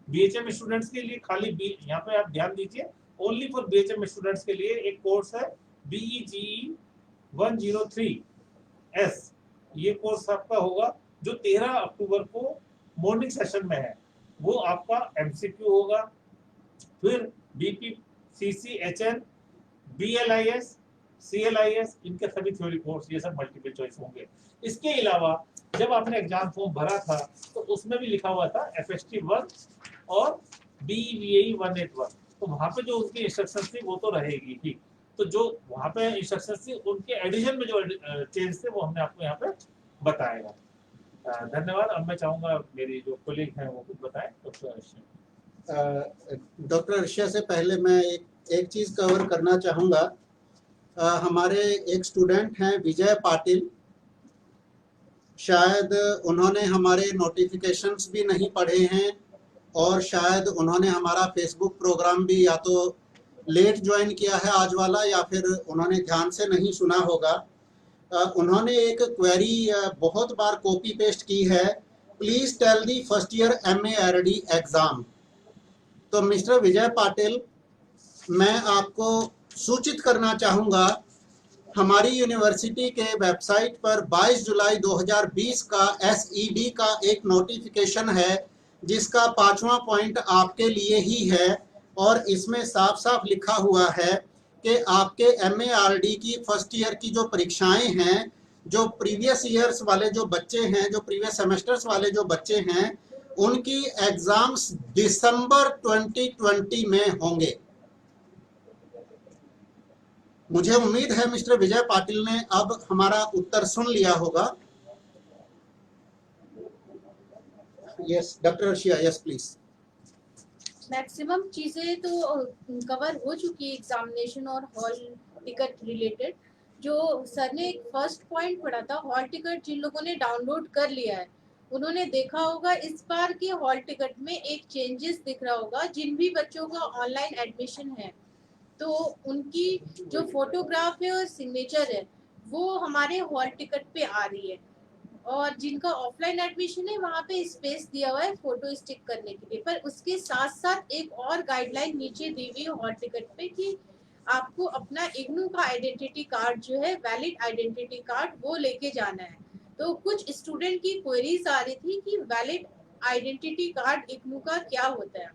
BHM students के लिए खाली यहाँ पे आप ध्यान दीजिए, ओनली फॉर BHM स्टूडेंट्स के लिए एक कोर्स है BEGE 103S। ये कोर्स आपका होगा जो 13 अक्टूबर को मॉर्निंग सेशन में है, वो आपका MCQ होगा। फिर BPCCHN, BLIS, CLIS, इनके सभी थ्योरी कोर्स ये सब मल्टीपल चॉइस होंगे। इसके अलावा जब आपने एग्जाम फॉर्म भरा था तो उसमें भी लिखा हुआ था FST 1 और BEVAE 181, तो वहाँ पे जो उनकी इंस्ट्रक्शन थी वो तो रहेगी ही। तो जो वहाँ पे इंस्ट्रक्शन थी उनके एडिशन में जो चेंज थे वो हमने आपको यहाँ पे बताएगा। धन्यवाद। अब मैं चाहूंगा मेरी जो कोलीग हैं वो कुछ बताएं। डॉक्टर अर्शिया से पहले मैं एक चीज़ कवर करना चाहूँगा। हमारे एक स्टूडेंट हैं विजय पाटिल, शायद उन्होंने हमारे नोटिफिकेशंस भी नहीं पढ़े हैं और शायद उन्होंने हमारा फेसबुक प्रोग्राम भी या तो लेट ज्वाइन किया है आज वाला या फिर उन्होंने ध्यान से नहीं सुना होगा। उन्होंने एक क्वेरी बहुत बार कॉपी पेस्ट की है, please tell the first year MA exam. तो मिस्टर विजय पाटिल, मैं आपको सूचित करना चाहूँगा, हमारी यूनिवर्सिटी के वेबसाइट पर 22 जुलाई 2020 का SED का एक नोटिफिकेशन है जिसका 5वां पॉइंट आपके लिए ही है और इसमें साफ साफ लिखा हुआ है कि आपके MARD की फर्स्ट ईयर की जो परीक्षाएं हैं, जो प्रीवियस ईयर्स वाले जो बच्चे हैं, जो प्रीवियस सेमेस्टर्स वाले जो बच्चे हैं, उनकी एग्जाम्स दिसंबर 2020 में होंगे। मुझे उम्मीद है मिस्टर विजय पाटिल ने अब हमारा उत्तर सुन लिया होगा। Yes doctor Arshia, yes please. Maximum चीज़ें तो कवर हो चुकी है एग्जामिनेशन और हॉल टिकट रिलेटेड। जो सर ने एक फर्स्ट पॉइंट पढ़ा था, हॉल टिकट जिन लोगों ने डाउनलोड कर लिया है उन्होंने देखा होगा इस बार के हॉल टिकट में एक चेंजेस दिख रहा होगा। जिन भी बच्चों का ऑनलाइन एडमिशन है तो उनकी जो फोटोग्राफ है और सिग्नेचर है वो हमारे हॉल टिकट पे आ रही है, और जिनका ऑफलाइन एडमिशन है वहाँ पे स्पेस दिया हुआ है फोटो स्टिक करने के लिए। पर उसके साथ साथ एक और गाइडलाइन नीचे दी हुई है हॉल टिकट पे कि आपको अपना इग्नू का आइडेंटिटी कार्ड जो है, वैलिड आइडेंटिटी कार्ड, वो लेके जाना है। तो कुछ स्टूडेंट की क्वेरीज आ रही थी कि वैलिड आइडेंटिटी कार्ड इग्नू का क्या होता है।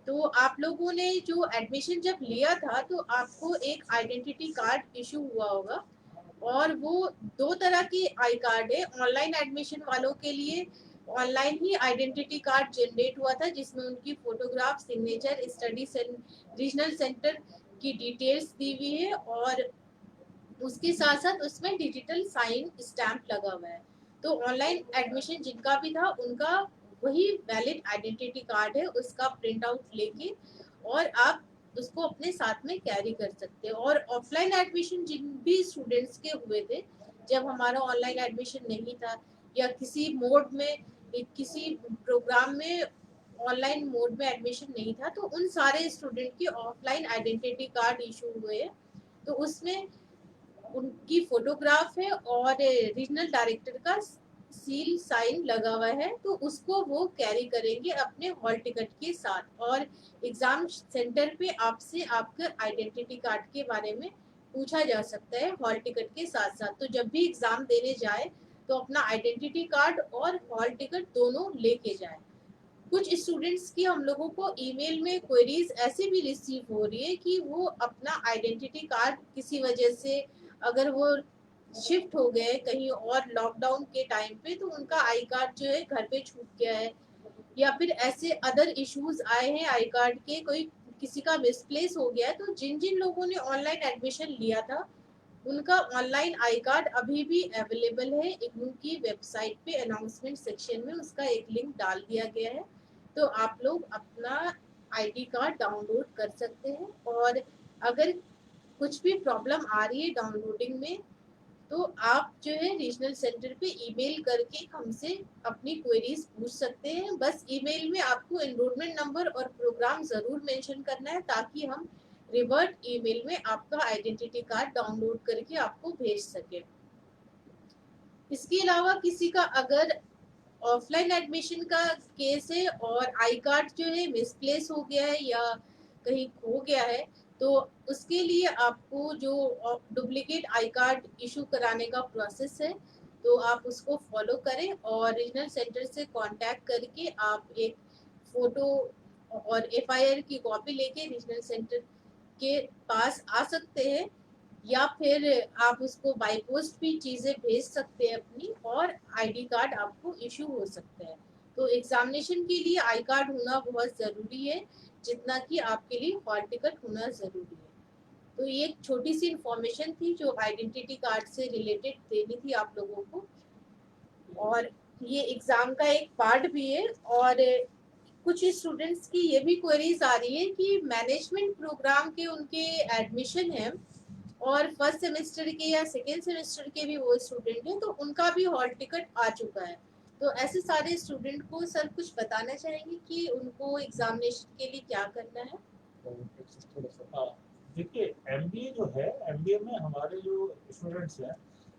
तो आप लोगों ने जो एडमिशन जब लिया था तो आपको एक आइडेंटिटी कार्ड इशू हुआ होगा, और वो 2 तरह की आई कार्ड है। ऑनलाइन एडमिशन वालों के लिए ऑनलाइन ही आइडेंटिटी कार्ड जनरेट हुआ था जिसमें उनकी photograph, signature, study regional centre की डिटेल्स दी हुई है और उसके साथ साथ उसमें डिजिटल साइन स्टैम्प लगा हुआ है। तो ऑनलाइन एडमिशन जिनका भी था उनका वही वैलिड आइडेंटिटी कार्ड है, उसका प्रिंट आउट लेके और आप उसको अपने साथ में कैरी कर सकते हैं। और ऑफलाइन एडमिशन जिन भी स्टूडेंट्स के हुए थे जब हमारा ऑनलाइन एडमिशन नहीं था या किसी मोड में, किसी प्रोग्राम में ऑनलाइन मोड में एडमिशन नहीं था, तो उन सारे स्टूडेंट के ऑफलाइन आइडेंटिटी कार्ड इशू हुए हैं। तो उसमें उनकी फोटोग्राफ है और रीजनल डायरेक्टर का सील साइन लगा हुआ है, तो उसको वो कैरी करेंगे अपने हॉल टिकट के साथ। और एग्जाम सेंटर पे आपसे आपके आइडेंटिटी कार्ड के बारे में पूछा जा सकता है हॉल टिकट के साथ साथ। तो जब भी एग्जाम देने जाए तो अपना आइडेंटिटी कार्ड और हॉल टिकट दोनों लेके जाए। कुछ स्टूडेंट्स की हम लोगों को ईमेल में क्वेरीज ऐसे भी रिसीव हो रही है कि वो अपना आइडेंटिटी कार्ड किसी वजह से, अगर वो शिफ्ट हो गए कहीं और लॉकडाउन के टाइम पे, तो उनका आई कार्ड जो है घर पे छूट गया है या फिर ऐसे अदर इश्यूज आए हैं आई कार्ड के, कोई किसी का मिसप्लेस हो गया है, तो जिन जिन लोगों ने ऑनलाइन एडमिशन लिया था उनका ऑनलाइन आई कार्ड अभी भी अवेलेबल है। इग्नू की वेबसाइट पे अनाउंसमेंट सेक्शन में उसका एक लिंक डाल दिया गया है, तो आप लोग अपना आईडी कार्ड डाउनलोड कर सकते हैं। और अगर कुछ भी प्रॉब्लम आ रही है डाउनलोडिंग में, तो आप जो है रीजनल सेंटर पे ईमेल करके हमसे अपनी क्वेरीज पूछ सकते हैं। बस ईमेल में आपको एनरोलमेंट नंबर और प्रोग्राम जरूर मेंशन करना है, ताकि हम रिवर्ट ईमेल में आपका आइडेंटिटी कार्ड डाउनलोड करके आपको भेज सके। इसके अलावा किसी का अगर ऑफलाइन एडमिशन का केस है और आई कार्ड जो है मिसप्लेस हो गया है या कहीं खो गया है, तो उसके लिए आपको जो डुप्लीकेट आई कार्ड इशू कराने का प्रोसेस है, तो आप उसको फॉलो करें और रीजनल सेंटर से कांटेक्ट करके आप एक फोटो और एफआईआर की कॉपी लेके रीजनल सेंटर के पास आ सकते हैं, या फिर आप उसको बाय पोस्ट भी चीज़ें भेज सकते हैं अपनी, और आईडी कार्ड आपको इशू हो सकता है। तो एग्जामिनेशन के लिए आई कार्ड होना बहुत ज़रूरी है, जितना कि आपके लिए हॉल टिकट होना ज़रूरी है। तो ये एक छोटी सी इंफॉर्मेशन थी जो आइडेंटिटी कार्ड से रिलेटेड देनी थी आप लोगों को, और ये एग्ज़ाम का एक पार्ट भी है। और कुछ स्टूडेंट्स की ये भी क्वेरीज आ रही है कि मैनेजमेंट प्रोग्राम के उनके एडमिशन है और फर्स्ट सेमेस्टर के या सेकेंड सेमेस्टर के भी वो स्टूडेंट हैं, तो उनका भी हॉल टिकट आ चुका है। तो ऐसे सारे स्टूडेंट को सर कुछ बताना चाहेंगे कि उनको एग्जामिनेशन के लिए क्या करना है? हाँ, देखिए एमबीए जो है, एमबीए में हमारे जो स्टूडेंट्स हैं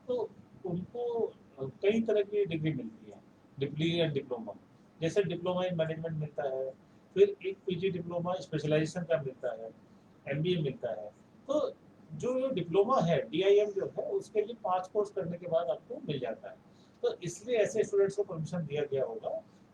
तो उनको कई तरह की डिग्री मिलती है, डिग्री या डिप्लोमा। जैसे डिप्लोमा इन मैनेजमेंट मिलता है, फिर एक पीजी डिप्लोमा स्पेशलाइजेशन का मिलता है, एमबीए मिलता है। तो जो डिप्लोमा है डीआईएम जो है उसके लिए 5 कोर्स करने के बाद आपको मिल जाता है। तो इसलिए ऐसे स्टूडेंट्स को परमिशन दिया गया होगा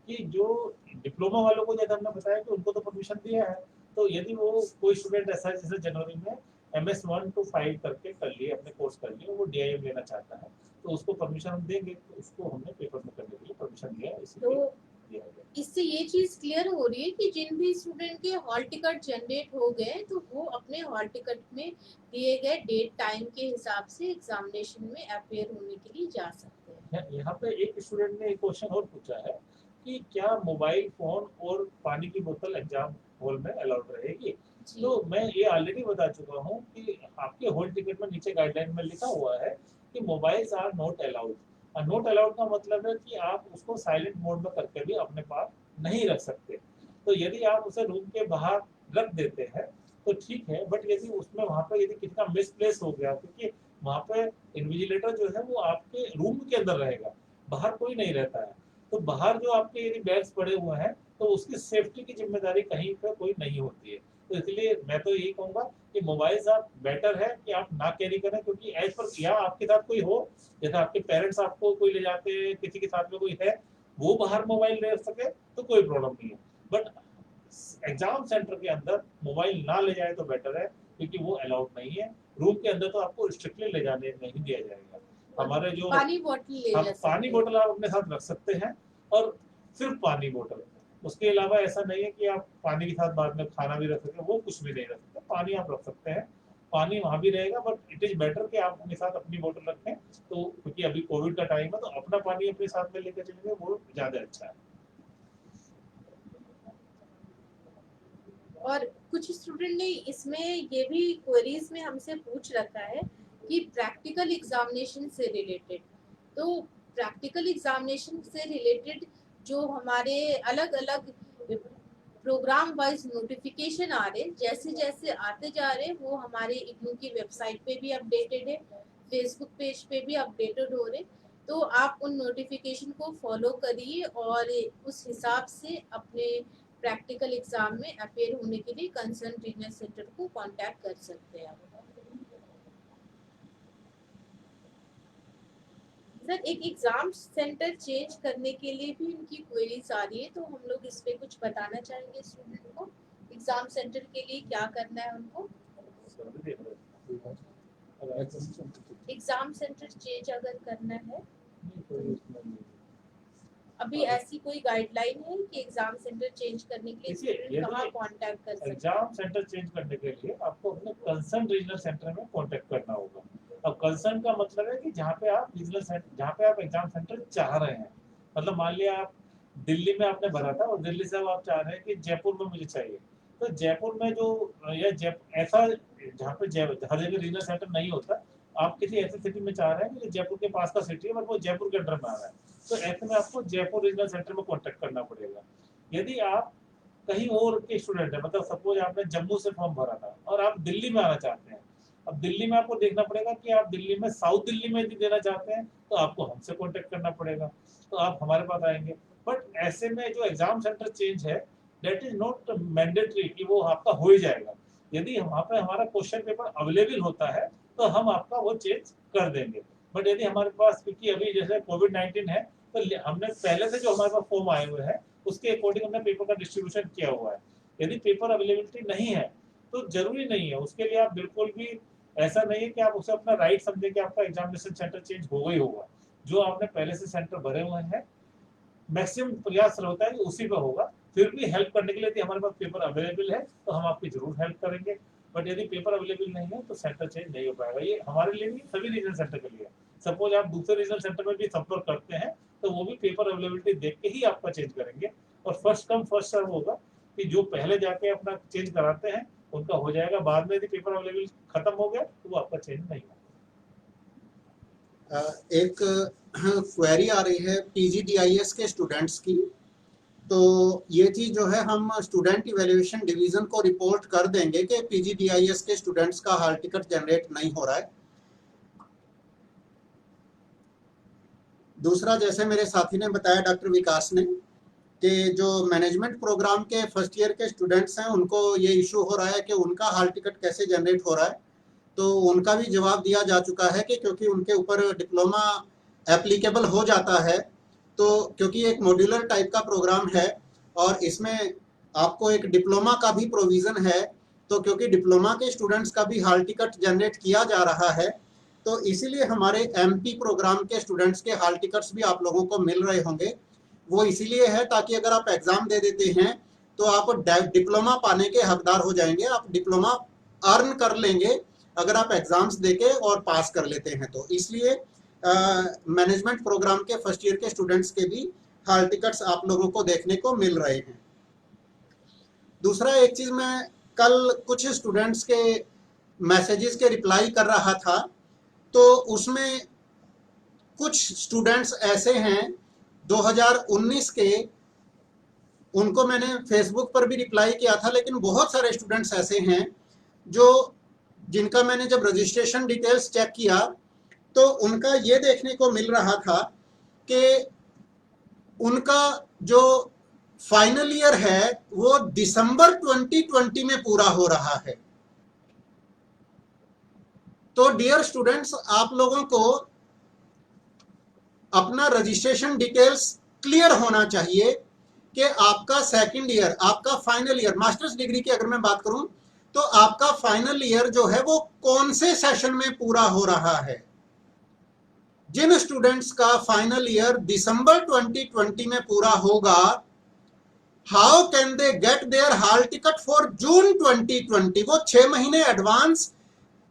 कि जो डिप्लोमा वालों को, जैसे हमने बताया कि उनको तो परमिशन दिया है, तो यदि वो कोई स्टूडेंट ऐसा है जैसे जनवरी में MS 1 to 5 करके कर लिए, अपने कोर्स कर लिए, वो डीआईएम लेना चाहता है, तो उसको परमिशन हम देंगे। तो उसको हमने पेपर में करने के लिए परमिशन दिया, इसलिए तो दिया गया। इससे ये चीज क्लियर हो रही है कि जिन भी स्टूडेंट के हॉल टिकट जनरेट हो गए, तो वो अपने हॉल टिकट में दिए गए डेट टाइम के हिसाब से एग्जामिनेशन में अपेयर होने के लिए जा सकते हैं। यहाँ पे एक स्टूडेंट ने एक क्वेश्चन और पूछा है कि क्या मोबाइल फोन और पानी की बोतल एग्जाम हॉल में अलाउड रहेगी। जी। तो मैं ये ऑलरेडी बता चुका हूँ कि आपके हॉल टिकट में नीचे गाइडलाइन में लिखा हुआ है कि mobiles are not allowed. Not allowed का मतलब है कि आप उसको साइलेंट मोड में करके भी अपने पास नहीं रख सकते। तो यदि आप उसे रूम के बाहर रख देते हैं तो ठीक है, बट यदि उसमें वहाँ पर यदि किसी का मिसप्लेस हो गया, क्योंकि वहाँ पे इन्विजिलेटर जो है वो आपके रूम के अंदर रहेगा, बाहर कोई नहीं रहता है। तो बाहर जो आपके यदि बैग्स पड़े हुए हैं तो उसकी सेफ्टी की जिम्मेदारी कहीं पर कोई नहीं होती है। तो इसलिए मैं तो यही कहूंगा कि मोबाइल्स आप बेटर है कि आप ना कैरी करें, क्योंकि एज पर या आपके साथ कोई हो, जैसे आपके पेरेंट्स आपको कोई ले जाते हैं, किसी के साथ में कोई है, वो बाहर मोबाइल ले सके तो कोई प्रॉब्लम नहीं है। बट एग्जाम सेंटर के अंदर मोबाइल ना ले जाए तो बेटर है, क्योंकि वो अलाउड नहीं है। रूम के अंदर तो आपको स्ट्रिक्टली ले जाने नहीं दिया जाएगा। हमारे जो पानी बोतल ले हम जा सकते पानी हैं। बोतल आप अपने साथ रख सकते हैं, और सिर्फ पानी बोतल। उसके अलावा ऐसा नहीं है कि आप पानी के साथ बाद में खाना भी रख सकते हैं, वो कुछ भी नहीं रख सकते। पानी आप रख सकते हैं, पानी वहाँ भी रहेगा, बट इट इज बेटर कि आप अपने साथ अपनी बोतल रखें। तो क्योंकि अभी कोविड का टाइम है, तो अपना पानी अपने साथ में लेकर चलेंगे वो ज्यादा अच्छा है। और कुछ स्टूडेंट ने इसमें ये भी क्वेरीज में हमसे पूछ रखा है कि प्रैक्टिकल एग्जामिनेशन से रिलेटेड, तो प्रैक्टिकल एग्जामिनेशन से रिलेटेड जो हमारे अलग अलग प्रोग्राम वाइज नोटिफिकेशन आ रहे, जैसे जैसे आते जा रहे, वो हमारे इग्नू की वेबसाइट पे भी अपडेटेड है, फेसबुक पेज पे भी अपडेटेड हो रहे। तो आप उन नोटिफिकेशन को फॉलो करिए और उस हिसाब से अपने प्रैक्टिकल एग्जाम में अपेयर होने के लिए कंसर्न रीजनल सेंटर को कांटेक्ट कर सकते हैं आप। सर एक एग्जाम सेंटर चेंज करने के लिए भी उनकी क्वेरीज आ रही है, तो हम लोग इस पे कुछ बताना चाहेंगे स्टूडेंट को, एग्जाम सेंटर के लिए क्या करना है उनको। एग्जाम सेंटर चेंज अगर करना है, अभी ऐसी कोई गाइडलाइन है कि एग्जाम सेंटर चेंज करने के लिए देखिए, स्टूडेंट कहाँ कांटेक्ट कर सकते हैं? एग्जाम सेंटर चेंज करने के लिए आपको अपने कंसर्न रीजनल सेंटर में कांटेक्ट करना होगा। अब कंसर्न का मतलब है कि जहाँ पे आप एग्जाम सेंटर चाह रहे हैं, मतलब मान लिया आप दिल्ली में आपने भरा था और दिल्ली से अब आप चाह रहे हैं कि जयपुर में मुझे चाहिए, तो जयपुर में जो ऐसा जहाँ पे हर जगह रीजनल सेंटर नहीं होता, आप किसी ऐसी सिटी में चाह रहे हैं कि जयपुर के पास का सिटी है बट वो जयपुर के अंडर में आ रहा है, तो ऐसे में आपको जयपुर रीजनल सेंटर में कांटेक्ट करना पड़ेगा। यदि आप कहीं और के स्टूडेंट है, मतलब सपोज आपने जम्मू से फॉर्म भरा था और आप दिल्ली में आना चाहते हैं, अब दिल्ली में आपको देखना पड़ेगा कि आप दिल्ली में साउथ दिल्ली में यदि देना चाहते हैं तो आपको हमसे कांटेक्ट करना पड़ेगा, तो आप हमारे पास आएंगे। बट ऐसे में जो एग्जाम सेंटर चेंज है दैट इज नॉट मैंडेटरी कि वो आपका हो ही जाएगा। यदि वहाँ पे हमारा क्वेश्चन पेपर अवेलेबल होता है तो हम आपका वो चेंज कर देंगे। बट यदि हमारे पास, क्योंकि अभी जैसे कोविड-19 है, तो हमने पहले से जो हमारे पास फॉर्म आए हुए हैं उसके अकॉर्डिंग हमने पेपर का डिस्ट्रीब्यूशन किया हुआ है। यदि पेपर अवेलेबिलिटी नहीं है तो जरूरी नहीं है, उसके लिए आप बिल्कुल भी ऐसा नहीं है कि आप उसे अपना राइट समझें कि आपका एग्जामिनेशन सेंटर चेंज होगा ही होगा। जो आपने पहले से सेंटर भरे हुए हैं मैक्सिमम प्रयास होता है कि उसी पे होगा। फिर भी हेल्प करने के लिए यदि हमारे पास पेपर अवेलेबल है तो हम आपकी जरूर हेल्प करेंगे, बट यदि पेपर अवेलेबल नहीं है तो सेंटर चेंज नहीं हो पाएगा। ये हमारे लिए नहीं, सभी रीजनल सेंटर के लिए। सपोज आप दूसरे रीजनल सेंटर में भी संपर्क करते हैं तो वो भी पेपर अवेलेबिलिटी देख के ही आपका चेंज करेंगे, और फर्स्ट कम फर्स्ट सर्व होगा कि जो पहले जाके अपना चेंज कराते हैं उनका हो जाएगा, बाद में यदि पेपर अवेलेबल खत्म हो गया तो वो आपका चेंज नहीं होगा। एक क्वेरी आ रही है PGDIS के स्टूडेंट्स की, तो ये चीज जो है हम स्टूडेंट इवैल्यूएशन डिवीजन को रिपोर्ट कर देंगे कि PGDIS के स्टूडेंट्स का हॉल टिकट जनरेट नहीं हो रहा है। दूसरा, जैसे मेरे साथी ने बताया डॉक्टर विकास ने, कि जो मैनेजमेंट प्रोग्राम के फर्स्ट ईयर के स्टूडेंट्स हैं उनको ये इशू हो रहा है कि उनका हॉल टिकट कैसे जनरेट हो रहा है, तो उनका भी जवाब दिया जा चुका है कि क्योंकि उनके ऊपर डिप्लोमा एप्लीकेबल हो जाता है, तो क्योंकि एक मॉड्यूलर टाइप का प्रोग्राम है और इसमें आपको एक डिप्लोमा का भी प्रोविज़न है, तो क्योंकि डिप्लोमा के स्टूडेंट्स का भी हॉल टिकट जनरेट किया जा रहा है, तो इसीलिए हमारे MP प्रोग्राम के स्टूडेंट्स के हॉल टिकट्स भी आप लोगों को मिल रहे होंगे। वो इसीलिए है ताकि अगर आप एग्ज़ाम दे देते हैं तो आप डिप्लोमा पाने के हकदार हो जाएंगे, आप डिप्लोमा अर्न कर लेंगे अगर आप एग्जाम्स देके और पास कर लेते हैं। तो इसलिए मैनेजमेंट प्रोग्राम के फर्स्ट ईयर के स्टूडेंट्स के भी हॉल टिकट्स आप लोगों को देखने को मिल रहे हैं। दूसरा, एक चीज़ मैं कल कुछ स्टूडेंट्स के मैसेजेस के रिप्लाई कर रहा था, तो उसमें कुछ स्टूडेंट्स ऐसे हैं 2019 के, उनको मैंने फेसबुक पर भी रिप्लाई किया था, लेकिन बहुत सारे स्टूडेंट्स ऐसे हैं जो जिनका मैंने जब रजिस्ट्रेशन डिटेल्स चेक किया तो उनका ये देखने को मिल रहा था कि उनका जो फाइनल ईयर है वो दिसंबर 2020 में पूरा हो रहा है। तो डियर स्टूडेंट्स, आप लोगों को अपना रजिस्ट्रेशन डिटेल्स क्लियर होना चाहिए कि आपका सेकंड ईयर, आपका फाइनल ईयर, मास्टर्स डिग्री की अगर मैं बात करूं तो आपका फाइनल ईयर जो है वो कौन से सेशन में पूरा हो रहा है। जिन स्टूडेंट्स का फाइनल ईयर दिसंबर 2020 में पूरा होगा, how can they get their hall ticket for June 2020? वो 6 महीने एडवांस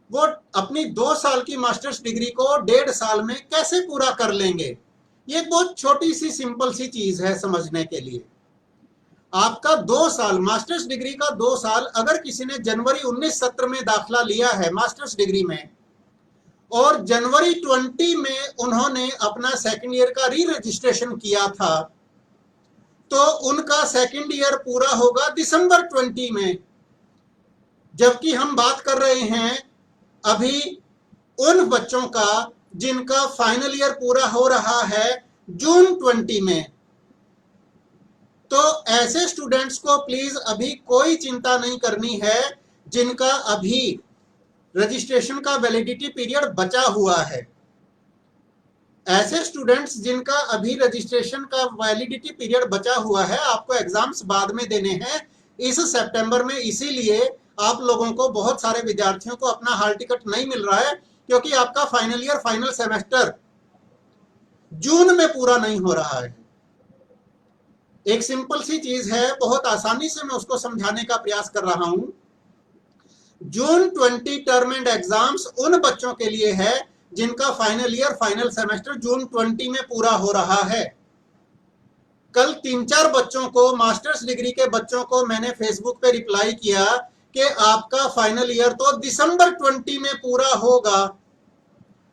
वो अपनी 2 साल की मास्टर्स डिग्री को 1.5 साल में कैसे पूरा कर लेंगे? ये बहुत छोटी सी सिंपल सी चीज है समझने के लिए। आपका 2 साल मास्टर्स डिग्री का 2 साल, अगर किसी ने जनवरी 19 सत्र में दाखिला लिया है मास्टर्स डिग्री में और जनवरी 20 में उन्होंने अपना सेकंड ईयर का री रजिस्ट्रेशन किया था, तो उनका सेकंड ईयर पूरा होगा दिसंबर 20 में। जबकि हम बात कर रहे हैं अभी उन बच्चों का जिनका फाइनल ईयर पूरा हो रहा है जून 20 में। तो ऐसे स्टूडेंट्स को प्लीज अभी कोई चिंता नहीं करनी है जिनका अभी रजिस्ट्रेशन का वैलिडिटी पीरियड बचा हुआ है। ऐसे स्टूडेंट्स जिनका अभी रजिस्ट्रेशन का वैलिडिटी पीरियड बचा हुआ है, आपको एग्जाम्स बाद में देने हैं इस सितंबर में, इसीलिए आप लोगों को, बहुत सारे विद्यार्थियों को अपना हॉल टिकट नहीं मिल रहा है क्योंकि आपका फाइनल ईयर, फाइनल सेमेस्टर जून में पूरा नहीं हो रहा है। एक सिंपल सी चीज है, बहुत आसानी से मैं उसको समझाने का प्रयास कर रहा हूं। जून 20 टर्म एंड एग्जाम्स उन बच्चों के लिए है जिनका फाइनल ईयर फाइनल सेमेस्टर जून 20 में पूरा हो रहा है। कल 3-4 बच्चों को, मास्टर्स डिग्री के बच्चों को मैंने फेसबुक पे रिप्लाई किया कि आपका फाइनल ईयर तो दिसंबर 20 में पूरा होगा,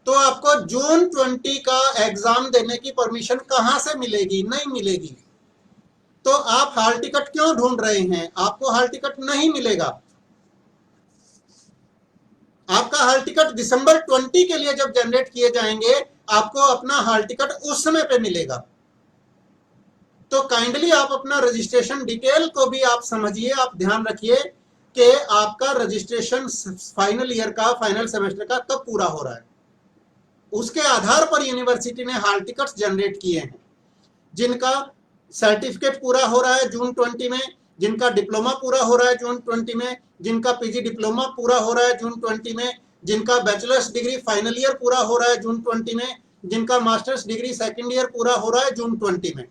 तो आपको जून 20 का एग्जाम देने की परमिशन कहां से मिलेगी? नहीं मिलेगी। तो आप हॉल टिकट क्यों ढूंढ रहे हैं? आपको हॉल टिकट नहीं मिलेगा। आपका हॉल टिकट दिसंबर 20 के लिए जब जनरेट किए जाएंगे, आपको अपना हॉल टिकट उस समय पे मिलेगा। तो काइंडली आप अपना रजिस्ट्रेशन डिटेल को भी आप समझिए, आप ध्यान रखिए कि आपका रजिस्ट्रेशन फाइनल ईयर का, फाइनल सेमेस्टर का कब पूरा हो रहा है। उसके आधार पर यूनिवर्सिटी ने हॉल टिकट्स जनरेट किए हैं। जिनका सर्टिफिकेट पूरा हो रहा है जून 20 में, जिनका डिप्लोमा पूरा हो रहा है जून 20 में, जिनका पीजी डिप्लोमा पूरा हो रहा है जून 20 में, जिनका बैचलर्स डिग्री फाइनल ईयर पूरा हो रहा है जून 20 में, जिनका मास्टर्स डिग्री सेकंड ईयर पूरा हो रहा है जून 20 में,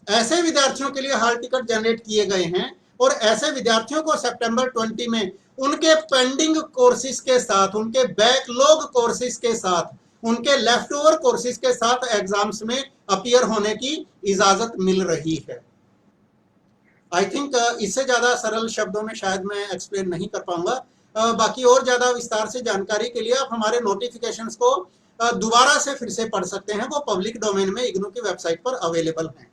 ऐसे विद्यार्थियों के लिए हॉल टिकट जनरेट किए गए हैं। और ऐसे विद्यार्थियों को सितंबर 20 में उनके पेंडिंग कोर्सेज के साथ, उनके बैकलॉग कोर्सेज के साथ, उनके लेफ्ट ओवर कोर्सेज के साथ एग्जाम्स में अपीयर होने की इजाजत मिल रही है। आई थिंक इससे ज्यादा सरल शब्दों में शायद मैं एक्सप्लेन नहीं कर पाऊंगा। बाकी और ज्यादा विस्तार से जानकारी के लिए आप हमारे नोटिफिकेशंस को दोबारा से फिर से पढ़ सकते हैं। वो पब्लिक डोमेन में इग्नू की वेबसाइट पर अवेलेबल हैं।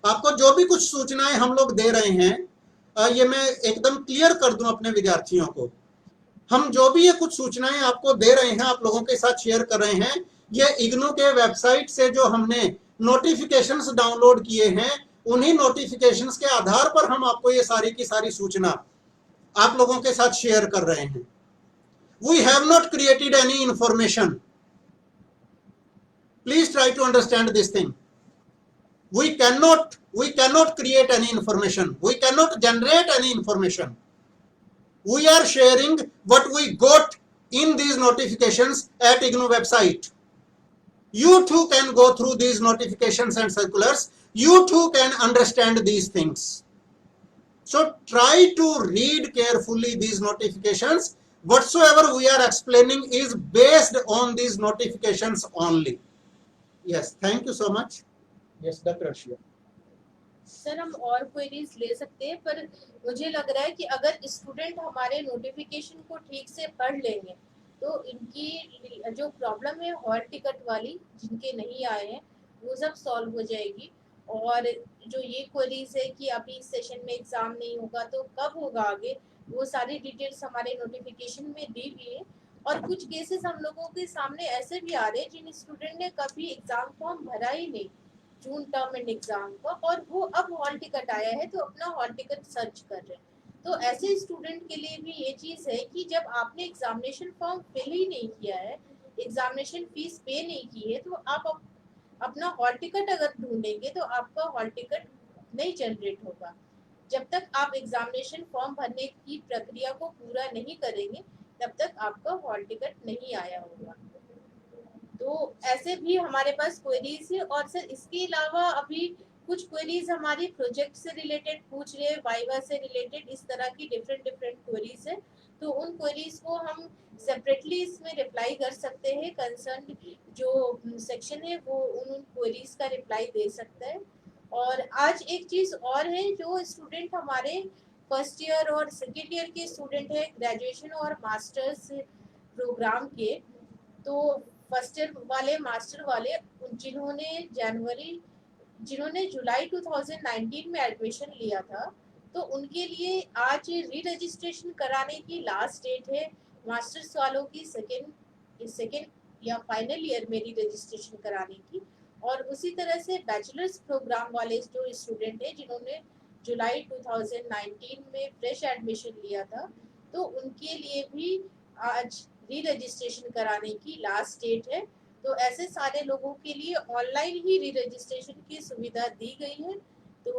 आपको जो भी कुछ सूचनाएं हम लोग दे रहे हैं, ये मैं एकदम क्लियर कर दूं अपने विद्यार्थियों को, हम जो भी ये कुछ सूचनाएं आपको दे रहे हैं, आप लोगों के साथ शेयर कर रहे हैं, ये इग्नू के वेबसाइट से जो हमने नोटिफिकेशंस डाउनलोड किए हैं, उन्हीं नोटिफिकेशंस के आधार पर हम आपको ये सारी की सारी सूचना आप लोगों के साथ शेयर कर रहे हैं। We have not created any information, please try to understand this thing. We cannot create any information. We cannot generate any information. We are sharing what we got in these notifications at IGNOU website. You too can go through these notifications and circulars. You too can understand these things. So try to read carefully these notifications. Whatsoever we are explaining is based on these notifications only. Yes, thank you so much. Yes, Dr. Arshia. Sir हम और queries ले सकते हैं, पर मुझे लग रहा है कि अगर स्टूडेंट हमारे नोटिफिकेशन को ठीक से पढ़ लेंगे तो इनकी जो प्रॉब्लम है हॉल टिकट वाली, जिनके नहीं आए हैं, वो सब सॉल्व हो जाएगी। और जो ये क्वेरीज है कि अभी इस सेशन में एग्जाम नहीं होगा तो कब होगा आगे, वो सारी डिटेल्स हमारे नोटिफिकेशन में दी हुई है। और कुछ केसेस हम लोगों के सामने ऐसे भी आ रहे हैं जिन स्टूडेंट ने कभी एग्जाम फॉर्म भरा ही नहीं जून टर्म एंड एग्जाम का, और वो अब हॉल टिकट आया है तो अपना हॉल टिकट सर्च कर रहे हैं। तो ऐसे स्टूडेंट के लिए भी ये चीज़ है कि जब आपने एग्जामिनेशन फॉर्म फिल ही नहीं किया है, एग्जामिनेशन फीस पे नहीं की है, तो आप अपना हॉल टिकट अगर ढूंढेंगे तो आपका हॉल टिकट नहीं जनरेट होगा। जब तक आप एग्जामिनेशन फॉर्म भरने की प्रक्रिया को पूरा नहीं करेंगे तब तक आपका हॉल टिकट नहीं आया होगा। तो ऐसे भी हमारे पास क्वेरीज है। और सर इसके अलावा अभी कुछ क्वेरीज हमारी प्रोजेक्ट से रिलेटेड पूछ रहे हैं, वाइवा से रिलेटेड, इस तरह की डिफरेंट क्वेरीज है। तो उन क्वेरीज को हम सेपरेटली इसमें रिप्लाई कर सकते हैं। कंसर्न जो सेक्शन है वो उन क्वेरीज का रिप्लाई दे सकता है। और आज एक चीज़ और है, जो स्टूडेंट हमारे फर्स्ट ईयर और सेकेंड ईयर के स्टूडेंट है ग्रेजुएशन और मास्टर्स प्रोग्राम के, तो फर्स्ट ईयर वाले, मास्टर वाले, जिन्होंने जुलाई 2019 में एडमिशन लिया था, तो उनके लिए आज री रजिस्ट्रेशन कराने की लास्ट डेट है। मास्टर्स वालों की सेकेंड या फाइनल ईयर में री रजिस्ट्रेशन कराने की। और उसी तरह से बैचलर्स प्रोग्राम वाले जो स्टूडेंट हैं जिन्होंने जुलाई 2019 में फ्रेश एडमिशन लिया था, तो उनके लिए भी आज री रजिस्ट्रेशन कराने की लास्ट डेट है। तो ऐसे सारे लोगों के लिए ऑनलाइन ही री रजिस्ट्रेशन की सुविधा दी गई है। तो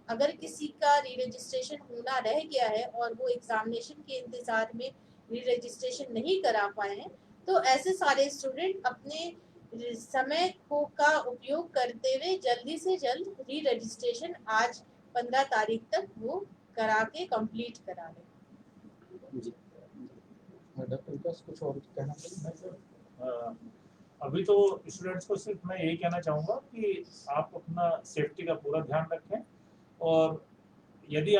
अगर किसी का री रजिस्ट्रेशन होना रह गया है और वो एग्जामिनेशन के इंतजार में री रजिस्ट्रेशन नहीं करा पाए हैं, तो ऐसे सारे स्टूडेंट अपने समय को का उपयोग करते हुए जल्दी से जल्द री रजिस्ट्रेशन आज 15 तारीख तक वो करा के कंप्लीट करा लें। जी डॉक्टर विकास कुछ और कहना चाहिए? नहीं सर, अभी तो स्टूडेंट्स को सिर्फ मैं यही कहना चाहूँगा कि आप अपना सेफ्टी का पूरा ध्यान रखें, और यदि आप